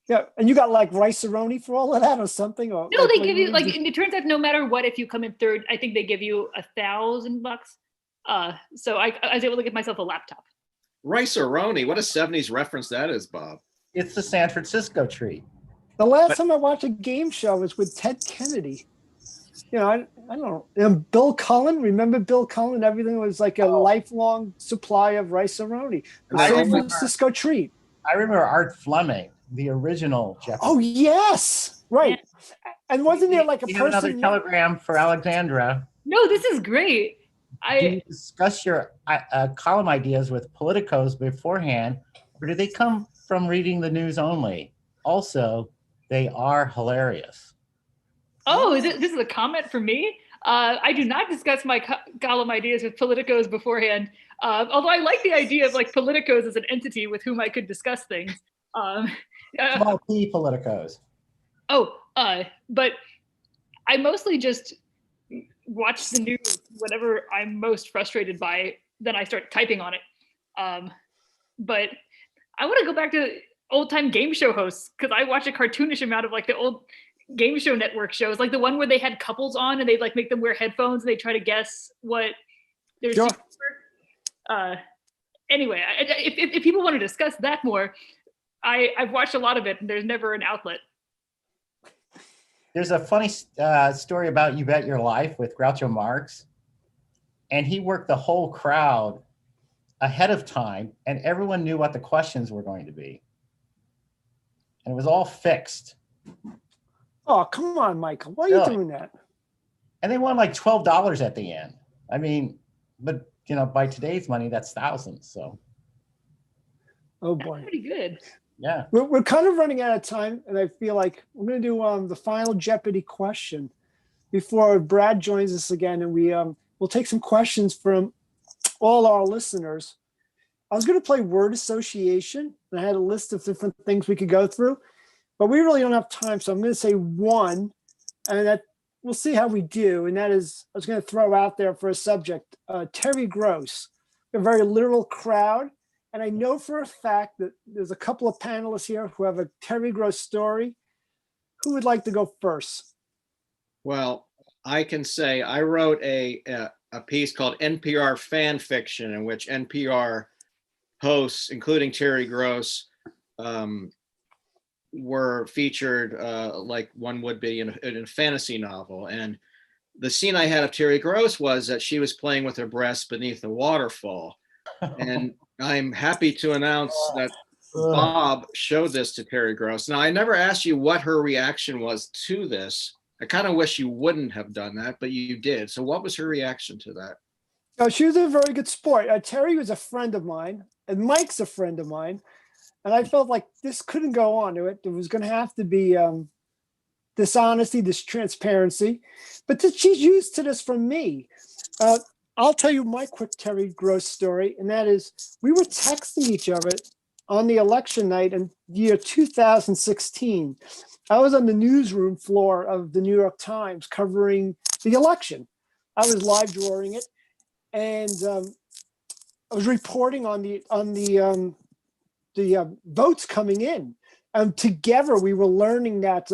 Yeah, and you got like rice-a-roni for all of that or something? Or No, like, they give you like. It turns out no matter what, if you come in third, I think they give you $1,000. So I was able to get myself a laptop. Rice-a-roni, what a 70s reference that is, Bob. It's the San Francisco treat. The last time I watched a game show was with Ted Kennedy. I don't know. And Bill Cullen, remember Bill Cullen? Everything was like a lifelong supply of rice-a-roni. The San Francisco treat. I remember Art Fleming, the original Jeopardy. Oh, yes. Right. And wasn't there like a You have another person? telegram for Alexandra. No, this is great. Do you discuss your column ideas with politicos beforehand, or do they come from reading the news only? Also, they are hilarious. Oh, this is a comment for me? I do not discuss my column ideas with politicos beforehand, although I like the idea of like politicos as an entity with whom I could discuss things. Small P politicos. But I mostly just watch the news whenever I'm most frustrated by, then I start typing on it. But I want to go back to old time game show hosts, because I watch a cartoonish amount of like the old game show network shows, like the one where they had couples on and they'd like make them wear headphones and they try to guess what their Sure. secrets were. Anyway, if people want to discuss that more, I've watched a lot of it and there's never an outlet. There's a funny story about You Bet Your Life with Groucho Marx. And he worked the whole crowd ahead of time, and everyone knew what the questions were going to be. And it was all fixed. Oh, come on, Michael. Why are you doing that? And they won like $12 at the end. I mean, but by today's money, that's thousands. So. Oh, That's boy. pretty good. Yeah. We're kind of running out of time, and I feel like we're going to do the final Jeopardy question before Brad joins us again, and we'll take some questions from all our listeners. I was going to play word association, and I had a list of different things we could go through, but we really don't have time, so I'm going to say one, and we'll see how we do. And that is, I was going to throw out there for a subject, Terry Gross, a very literal crowd. And I know for a fact that there's a couple of panelists here who have a Terry Gross story. Who would like to go first? Well, I can say I wrote a a piece called NPR Fan Fiction, in which NPR hosts, including Terry Gross, were featured like one would be in a fantasy novel. And the scene I had of Terry Gross was that she was playing with her breasts beneath a waterfall. And I'm happy to announce that Bob showed this to Terry Gross. Now, I never asked you what her reaction was to this. I kind of wish you wouldn't have done that, but you did. So what was her reaction to that? No, she was a very good sport. Terry was a friend of mine, and Mike's a friend of mine. And I felt like this couldn't go on to it. There was going to have to be dishonesty, this transparency. But she's used to this from me. I'll tell you my quick Terry Gross story, and that is we were texting each other on the election night in the year 2016. I was on the newsroom floor of the New York Times covering the election. I was live drawing it, and I was reporting on the votes coming in. Together, we were learning that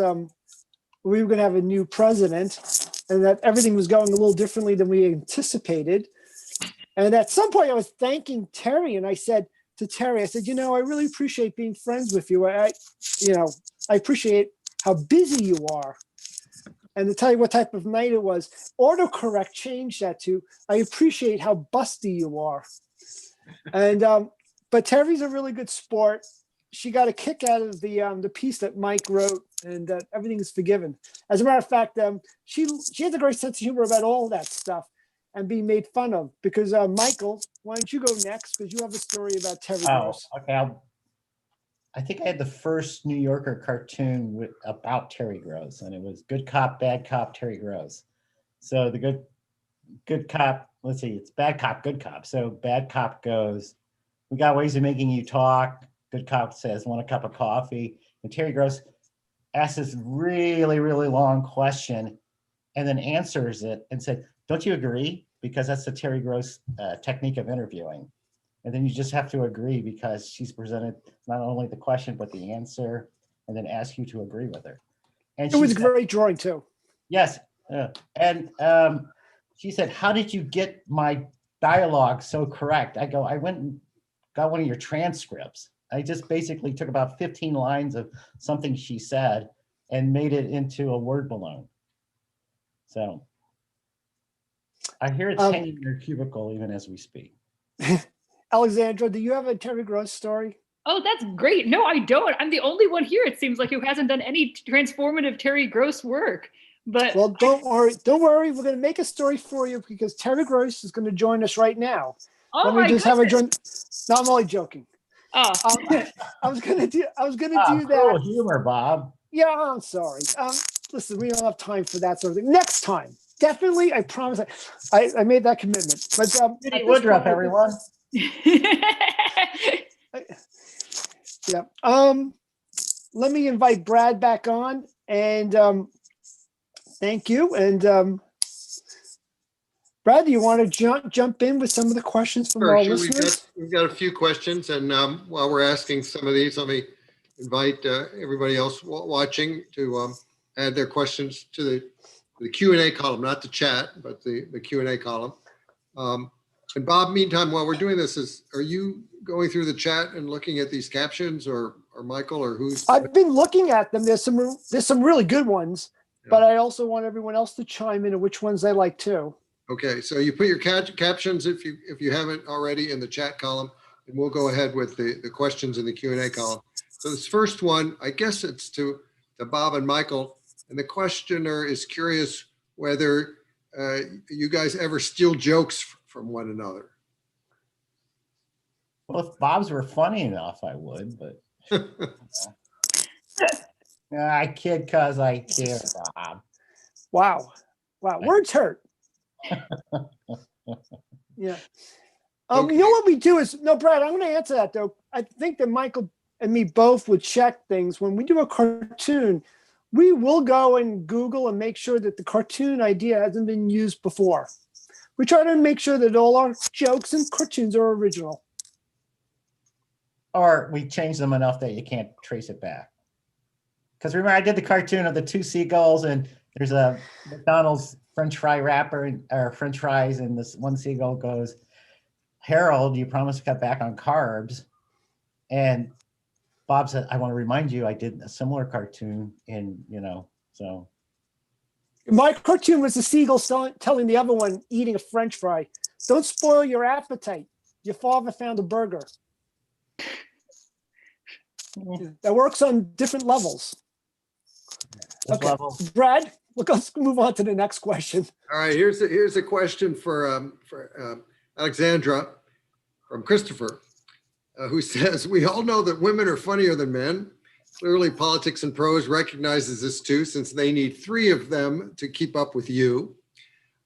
we were going to have a new president, and that everything was going a little differently than we anticipated. And at some point, I was thanking Terry, and I said to Terry, I said, I really appreciate being friends with you. I appreciate how busy you are. And to tell you what type of night it was, autocorrect changed that to, I appreciate how busty you are. And but Terry's a really good sport. She got a kick out of the piece that Mike wrote, and everything is forgiven. As a matter of fact, she has a great sense of humor about all that stuff and being made fun of. Because Michael, why don't you go next? Because you have a story about Terry Gross. Okay. I think I had the first New Yorker cartoon about Terry Gross, and it was Good Cop, Bad Cop, Terry Gross. So the good cop, let's see, it's bad cop, good cop. So bad cop goes, we got ways of making you talk. Good cop says, want a cup of coffee? And Terry Gross asks this really, really long question and then answers it and said, don't you agree? Because that's the Terry Gross technique of interviewing. And then you just have to agree because she's presented not only the question, but the answer, and then ask you to agree with her. And it was great drawing too. Yes. And she said, how did you get my dialogue so correct? I go, I went and got one of your transcripts. I just basically took about 15 lines of something she said and made it into a word balloon. So I hear it's hanging in your cubicle even as we speak. Alexandra, do you have a Terry Gross story? Oh, that's great. No, I don't. I'm the only one here, it seems like, who hasn't done any transformative Terry Gross work. But well, don't worry. Don't worry. We're going to make a story for you because Terry Gross is going to join us right now. Oh, Let me just have her join. No, I'm only joking. Oh, I was gonna do Cool that. Humor, Bob. Yeah, I'm sorry. Listen, we don't have time for that sort of thing. Next time, definitely. I promise. I made that commitment. But Judy Woodruff, everyone. Yeah. Let me invite Brad back on, and thank you. And Brad, do you want to jump in with some of the questions from our listeners? We've got a few questions, and while we're asking some of these, let me invite everybody else watching to add their questions to the Q&A column, not the chat, but the Q&A column. And Bob, meantime, while we're doing this, are you going through the chat and looking at these captions, or Michael, or who's? I've been looking at them. There's some really good ones, but I also want everyone else to chime in on which ones they like too. Okay, so you put your captions, if you haven't already, in the chat column, and we'll go ahead with the questions in the Q&A column. So this first one, I guess it's to Bob and Michael, and the questioner is curious whether you guys ever steal jokes from one another. Well, if Bob's were funny enough, I would, but I kid because I care, Bob. Wow, words hurt. Yeah. Okay. You know what we do is, no, Brad, I'm going to answer that though. I think that Michael and me both would check things. When we do a cartoon, we will go and Google and make sure that the cartoon idea hasn't been used before. We try to make sure that all our jokes and cartoons are original. Or we change them enough that you can't trace it back. Because remember, I did the cartoon of the two seagulls and There's a McDonald's French fry wrapper or French fries, and this one seagull goes, "Harold, you promised to cut back on carbs." And Bob said, "I want to remind you, I did a similar cartoon in, so." My cartoon was the seagull telling the other one eating a French fry, "Don't spoil your appetite. Your father found a burger." That works on different levels. Those Okay, levels. Brad, let's move on to the next question. All right, here's a question for Alexandra from Christopher, who says, "We all know that women are funnier than men. Clearly, Politics and Prose recognizes this too, since they need 3 of them to keep up with you.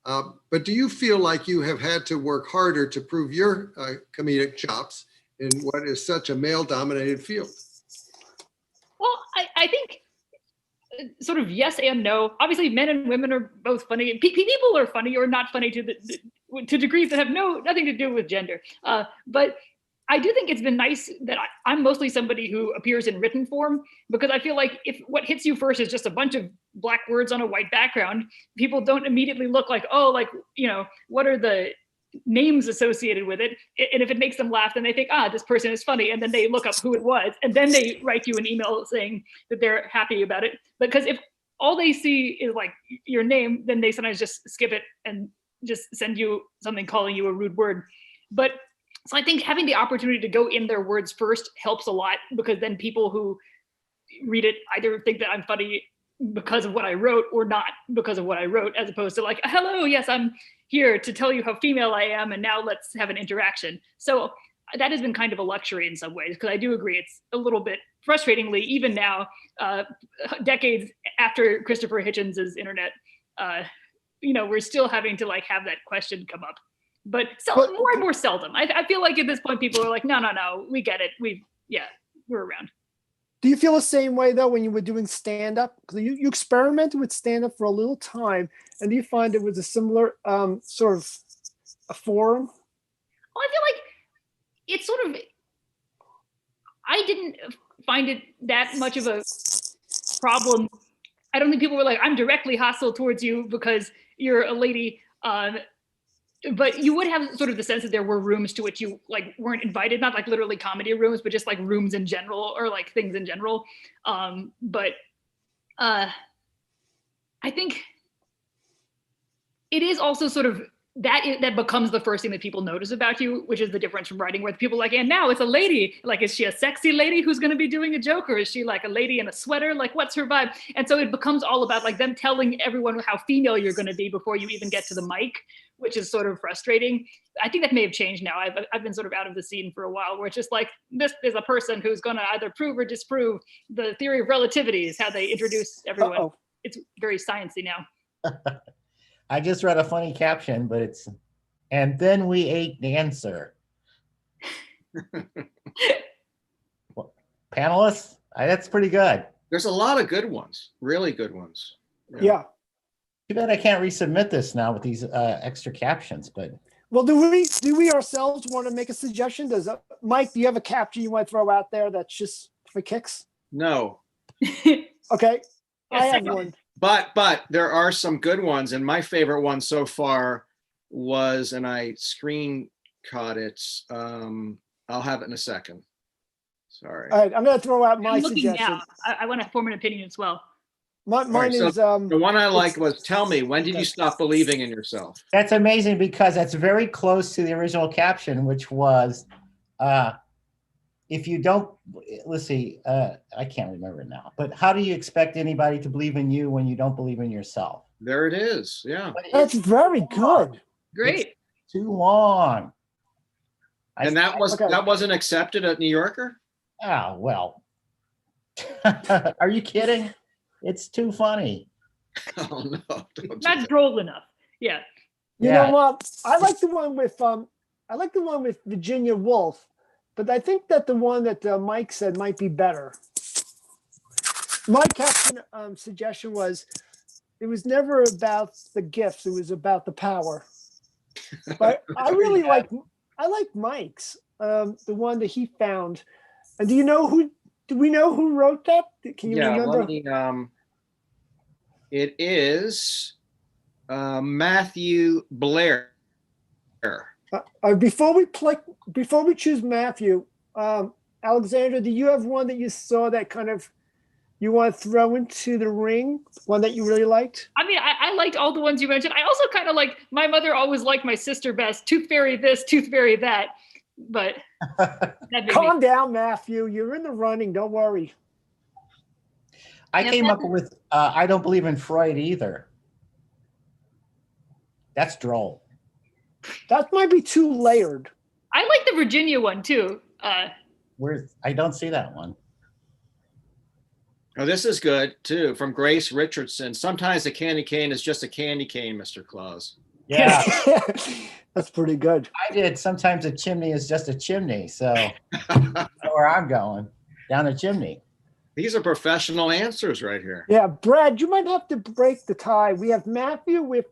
But do you feel like you have had to work harder to prove your comedic chops in what is such a male-dominated field?" Well, I think sort of yes and no. Obviously, men and women are both funny. People are funny or not funny to degrees that have nothing to do with gender. But I do think it's been nice that I'm mostly somebody who appears in written form, because I feel like if what hits you first is just a bunch of black words on a white background, people don't immediately look like, oh, like, what are the names associated with it? And if it makes them laugh, then they think, this person is funny. And then they look up who it was. And then they write you an email saying that they're happy about it. Because if all they see is like your name, then they sometimes just skip it and just send you something calling you a rude word. But so I think having the opportunity to go in their words first helps a lot, because then people who read it either think that I'm funny because of what I wrote or not because of what I wrote, as opposed to like, hello, yes, I'm here to tell you how female I am, and now let's have an interaction. So that has been kind of a luxury in some ways, because I do agree it's a little bit frustratingly, even now, decades after Christopher Hitchens's internet, we're still having to like have that question come up. But more and more seldom. I feel like at this point, people are like, no, we get it. We're around. Do you feel the same way though when you were doing stand-up? Because you experimented with stand-up for a little time, and do you find it was a similar sort of a forum? Well, I feel like it's sort of, I didn't find it that much of a problem. I don't think people were like, I'm directly hostile towards you because you're a lady. But you would have sort of the sense that there were rooms to which you like weren't invited, not like literally comedy rooms, but just like rooms in general, or like things in general. But I think it is also sort of that becomes the first thing that people notice about you, which is the difference from writing, where people are like, and now it's a lady. Like, is she a sexy lady who's going to be doing a joke, or is she like a lady in a sweater? Like, what's her vibe? And so it becomes all about like them telling everyone how female you're going to be before you even get to the mic, which is sort of frustrating. I think that may have changed now. I've been sort of out of the scene for a while, where it's just like, this is a person who's going to either prove or disprove the theory of relativity is how they introduce everyone. Uh-oh. It's very sciencey now. I just read a funny caption, but it's, "And then we ate dancer." Panelists, that's pretty good. There's a lot of good ones, really good ones. Yeah. Too bad I can't resubmit this now with these extra captions, but. Well, do we ourselves want to make a suggestion? Mike, do you have a caption you want to throw out there that's just for kicks? No. Okay. I have second. one. But there are some good ones, and my favorite one so far was, and I screen caught it. I'll have it in a second. Sorry. All right, I'm going to throw out my I'm looking suggestion. now. I want to form an opinion as well. Mine All right, so is the one I liked it's- was, "Tell me, when did you stop believing in yourself?" That's amazing, because that's very close to the original caption, which was, if you don't, let's see, I can't remember it now, but how do you expect anybody to believe in you when you don't believe in yourself? There it is. Yeah. But that's it's very good. Great. too long. And that wasn't accepted at New Yorker? Oh, well. Are you kidding? It's too funny. Oh no. Don't do Not that. droll enough. Yeah. You Yeah. know what? I like the one with Virginia Woolf, but I think that the one that Mike said might be better. My caption suggestion was, it was never about the gifts, it was about the power. But I really like Mike's, the one that he found. And do we know who wrote that? Can you Yeah, remember? let me, It is Matthew Blair. Before we choose Matthew, Alexandra, do you have one that you saw that kind of you want to throw into the ring? One that you really liked? I mean, I liked all the ones you mentioned. I also kind of like, my mother always liked my sister best. Tooth fairy this, tooth fairy that. But that made Calm me. down, Matthew. You're in the running. Don't worry. I Yeah, came that- up with I don't believe in Freud either. That's droll. That might be too layered. I like the Virginia one too. I don't see that one. Oh, this is good too. From Grace Richardson. Sometimes a candy cane is just a candy cane, Mr. Claus. Yeah, That's pretty good. I did. Sometimes a chimney is just a chimney. So you know where I'm going, down a chimney. These are professional answers right here. Yeah, Brad, you might have to break the tie. We have Matthew with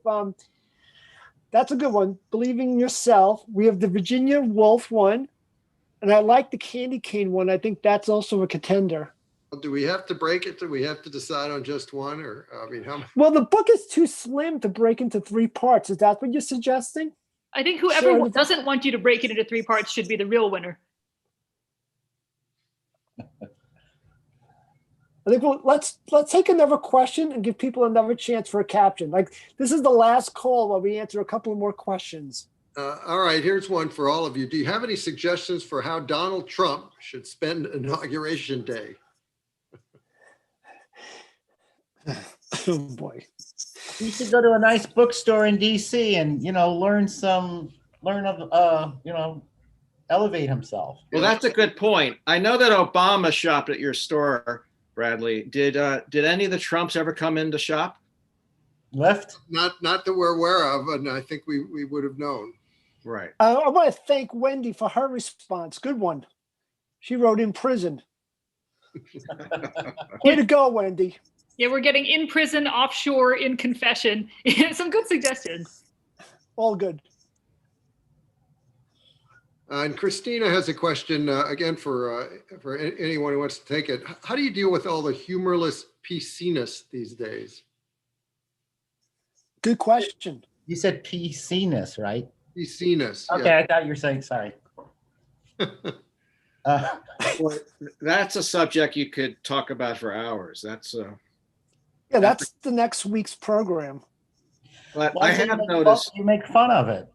that's a good one. Believing in yourself. We have the Virginia Woolf one, and I like the candy cane one. I think that's also a contender. Do we have to break it? Do we have to decide on just one? Or, I mean, how? Well, the book is too slim to break into 3 parts. Is that what you're suggesting? I think whoever Sure. doesn't want you to break it into 3 parts should be the real winner. I think let's take another question and give people another chance for a caption. Like, this is the last call where we answer a couple more questions. All right, here's one for all of you. Do you have any suggestions for how Donald Trump should spend Inauguration Day? Oh boy. You should go to a nice bookstore in DC and learn of elevate himself. Well, that's a good point. I know that Obama shopped at your store, Bradley. Did any of the Trumps ever come in to shop? Left? Not that we're aware of, and I think we would have known. Right. I want to thank Wendy for her response. Good one. She wrote in prison. Way to go, Wendy. Yeah, we're getting in prison, offshore, in confession. Some good suggestions. All good. And Christina has a question again for anyone who wants to take it. How do you deal with all the humorless PC-ness these days? Good question. You said PC-ness, right? PC-ness. Okay, I thought you were saying sorry. Well, that's a subject you could talk about for hours. That's Yeah, that's the next week's program. but Why I do you have make noticed fun- you make fun of it.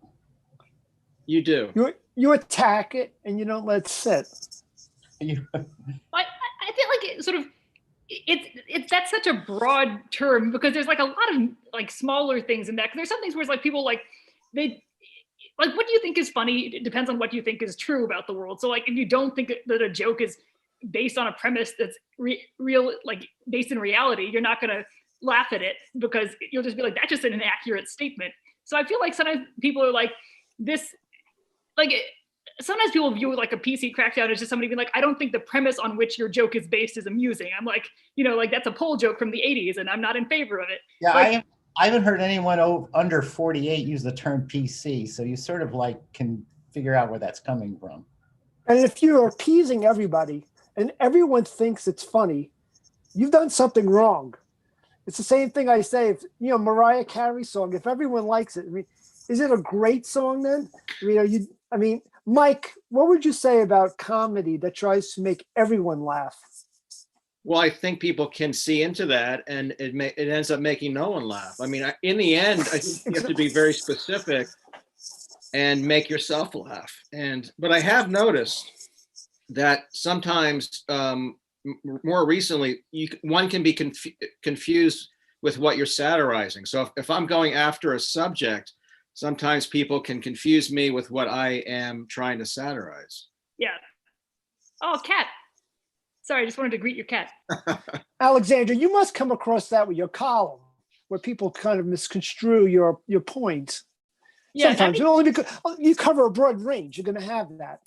you do. You attack it and you don't let it sit. You- I feel like it sort of it's that's such a broad term because there's like a lot of like smaller things in that. 'Cause there's some things where it's like people like they like what do you think is funny? It depends on what you think is true about the world. So like if you don't think that a joke is based on a premise that's real, like based in reality, you're not gonna laugh at it because you'll just be like, that's just an inaccurate statement. So I feel like sometimes people are like this, like sometimes people view like a PC crackdown as just somebody being like, I don't think the premise on which your joke is based is amusing. I'm like, like that's a poll joke from the 80s and I'm not in favor of it. Yeah, Like- I haven't heard anyone under 48 use the term PC, so you sort of like can figure out where that's coming from. And if you're appeasing everybody and everyone thinks it's funny, you've done something wrong. It's the same thing I say, if Mariah Carey song, if everyone likes it, I mean, is it a great song then? I mean, Mike, what would you say about comedy that tries to make everyone laugh? Well, I think people can see into that, and it ends up making no one laugh. I mean, in the end, I think you have to be very specific and make yourself laugh. But I have noticed that sometimes, more recently, one can be confused with what you're satirizing. So if I'm going after a subject, sometimes people can confuse me with what I am trying to satirize. Yeah. Oh, cat. Sorry, I just wanted to greet your cat. Alexandra, you must come across that with your column, where people kind of misconstrue your point. Yeah, Sometimes, only because you cover a broad range, you're going to have that.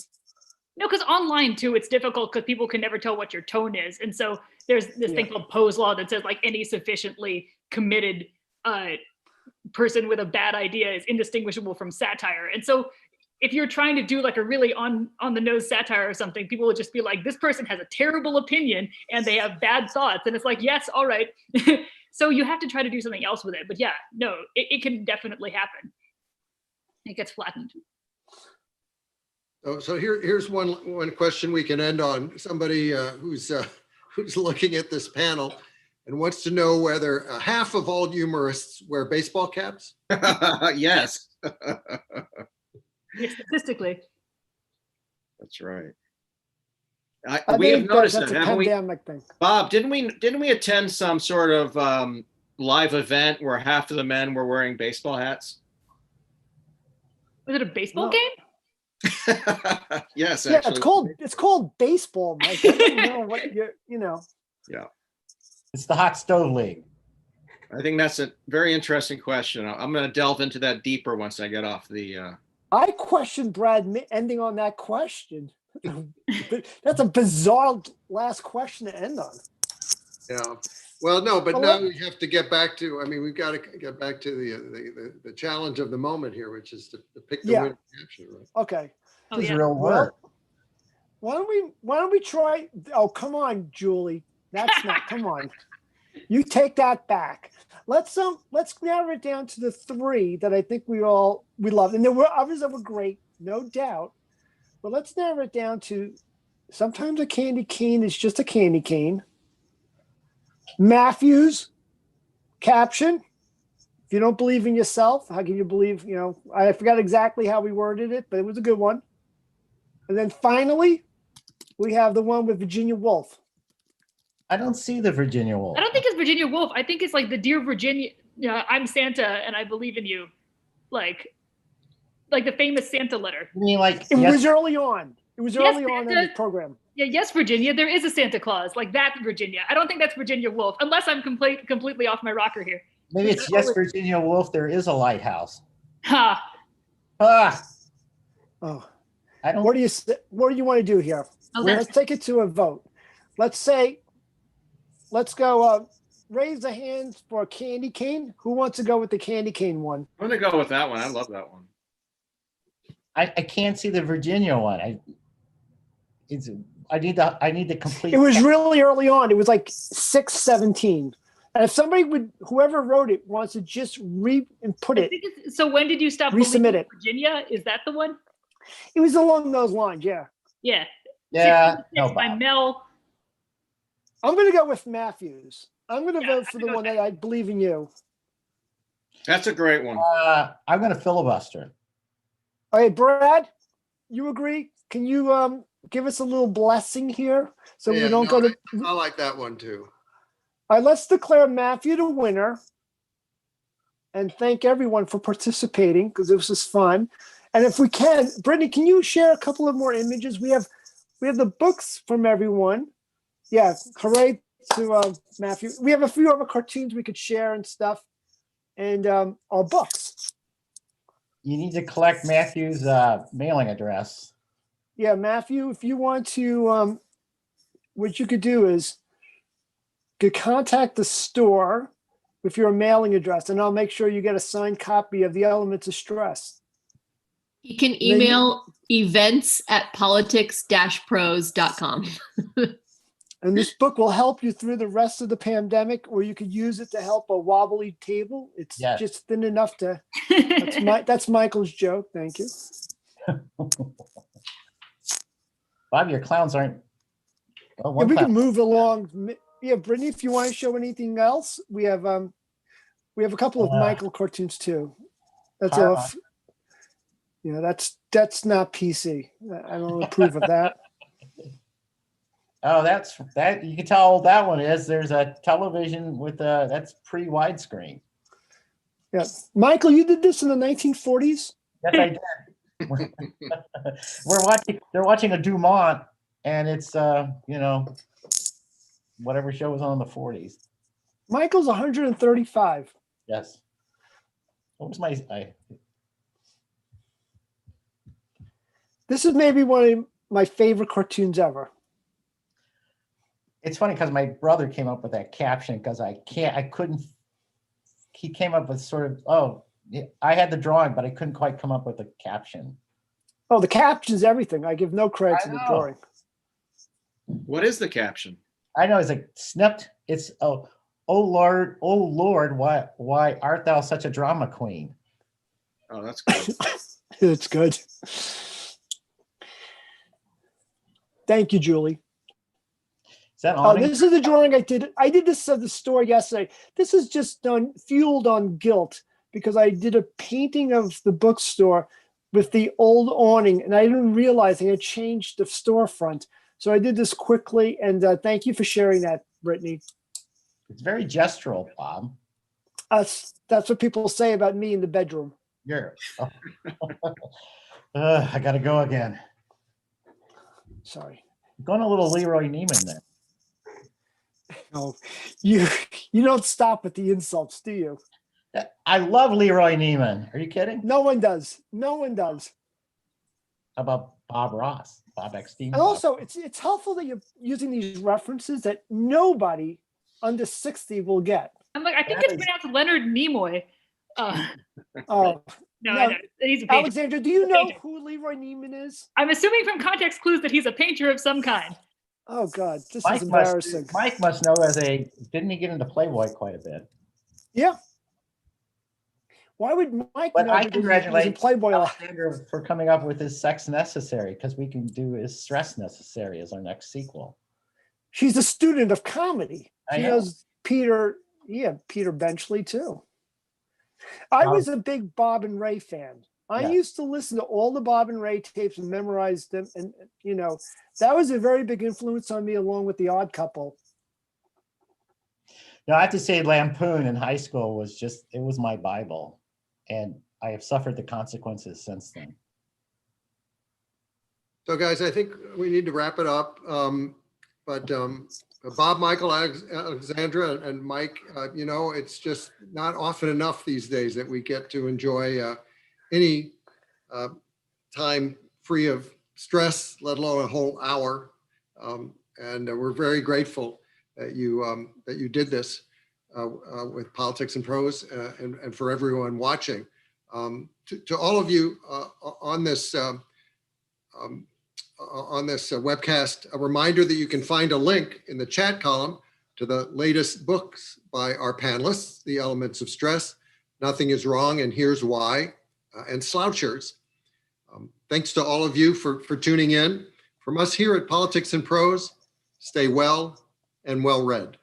No, because online too, it's difficult because people can never tell what your tone is. And so there's this thing called Poe's Law that says like any sufficiently committed person with a bad idea is indistinguishable from satire. And so if you're trying to do like a really on the nose satire or something, people will just be like, this person has a terrible opinion and they have bad thoughts. And it's like, yes, all right. So you have to try to do something else with it. But yeah, no, it can definitely happen. It gets flattened. So here's one question we can end on. Somebody who's looking at this panel and wants to know whether half of all humorists wear baseball caps. Yes. Yeah, statistically. That's right. I We have think noticed that's that, a haven't we? pandemic thing. Bob, didn't we attend some sort of live event where half of the men were wearing baseball hats? Was it a baseball No. game? Yes, Yeah, actually. it's called baseball, Mike. I don't know what you know. Yeah. It's the hot stove league. I think that's a very interesting question. I'm going to delve into that deeper once I get off the. I questioned Brad ending on that question. That's a bizarre last question to end on. Yeah. Well, no, but Well, now we have to get back to, I mean, we've got to get back to the challenge of the moment here, which is to pick the Yeah. winner caption, right? Okay. Oh, This is yeah. real work. Well, why don't we try? Oh, come on, Julie. That's not. Come on. You take that back. Let's narrow it down to the three that I think we love, and there were others that were great, no doubt. But let's narrow it down to sometimes a candy cane is just a candy cane. Matthews, Caption. If you don't believe in yourself, how can you believe? You know, I forgot exactly how we worded it, but it was a good one. And then finally, we have the one with Virginia Woolf. I don't see the Virginia Woolf. I don't think it's Virginia Woolf. I think it's like the Dear Virginia, I'm Santa and I believe in you. Like the famous Santa letter. You mean like It yes, was early on. It was Yes, early on in Santa. the program. Yeah, yes, Virginia. There is a Santa Claus, like that Virginia. I don't think that's Virginia Woolf, unless I'm completely off my rocker here. maybe it's yes, Virginia Woolf. There is a lighthouse. Ha. Ah, Oh, I don't. what do you want to do here? Oh, Let's that's take it to a vote. Let's go. Raise the hands for a candy cane. Who wants to go with the candy cane one? I'm going to go with that one. I love that one. I can't see the Virginia one. I need the complete. It was really early on. It was like 6:17. And if somebody whoever wrote it wants to just put I it, think so when did you stop Resubmit believing it. Virginia? Is that the one? it was along those lines. Yeah. Yeah. Yeah, no, 66 by Bob. Mel. I'm going to go with Matthews. I'm going to Yeah, vote for the one that I believe in you. That's a great one. I'm going to filibuster. All right, Brad, you agree? Can you give us a little blessing here so Yeah, we don't no, go to? I like that one too. All right, let's declare Matthew the winner, and thank everyone for participating because this was fun. And if we can, Brittany, can you share a couple of more images? We have the books from everyone. Yeah, hooray to Matthew. We have a few other cartoons we could share and stuff, and our books. You need to collect Matthew's mailing address. Yeah, Matthew, if you want to, what you could do is you could contact the store with your mailing address, and I'll make sure you get a signed copy of the Elements of Stress. You can email events@politics-pros.com. And this book will help you through the rest of the pandemic, or you could use it to help a wobbly table. It's Yes. just thin enough to. That's Michael's joke. Thank you. Bob, your clowns aren't. Oh, Yeah, one we clown. can move along. Yeah, Brittany, if you want to show anything else, we have a couple of Michael cartoons too. That's that's not PC. I don't approve of that. Oh, that's that. You can tell how old that one is. There's a television with that's pre-widescreen. Yeah, Michael, you did this in the 1940s. Yes, I did. They're watching a Dumont, and it's whatever show was on in the 40s. Michael's 135. Yes. What was This is maybe one of my favorite cartoons ever. It's funny because my brother came up with that caption because he came up with sort of, I had the drawing, but I couldn't quite come up with a caption. Oh, the caption's everything. I give no credit to the know. drawing. What is the caption? I know it's like snipped. It's oh Lord, why art thou such a drama queen? Oh, that's good. It's good. Thank you, Julie. Is that Oh, on? this is the drawing I did. I did this of the store yesterday. This is just fueled on guilt because I did a painting of the bookstore with the old awning, and I didn't realize I had changed the storefront. So I did this quickly, and thank you for sharing that, Brittany. It's very gestural, Bob. That's what people say about me in the bedroom. You're. Oh. I gotta go again. Sorry. Going a little Leroy Neiman there. No, you don't stop at the insults, do you? I love Leroy Neiman. Are you kidding? No one does. No one does. How about Bob Ross, Bob Eckstein? And also, it's helpful that you're using these references that nobody under 60 will get. I'm like, I think That it's is- pronounced Leonard Nimoy. Oh, No, no. I know. He's a painter. Alexandra, do you a know painter. who Leroy Neiman is? I'm assuming from context clues that he's a painter of some kind. Oh God, this is Mike embarrassing. must know didn't he get into Playboy quite a bit? Yeah. Why would Mike But know? I because he was in congratulate Playboy a lot? Alexander for coming up with his Sex Necessary, because we can do his Stress Necessary as our next sequel. She's a student of comedy. I She know. knows Peter Benchley too. I was a big Bob and Ray fan. I Yeah. used to listen to all the Bob and Ray tapes and memorize them. And, that was a very big influence on me, along with The Odd Couple. Now, I have to say Lampoon in high school it was my Bible. And I have suffered the consequences since then. So guys, I think we need to wrap it up. But Bob, Michael, Alexandra, and Mike, it's just not often enough these days that we get to enjoy any time free of stress, let alone a whole hour. And we're very grateful that you did this with Politics and Prose, and for everyone watching. To all of you on this webcast, a reminder that you can find a link in the chat column to the latest books by our panelists: The Elements of Stress, Nothing is Wrong, and Here's Why, and Slouchers. Thanks to all of you for tuning in. From us here at Politics and Prose, stay well and well read.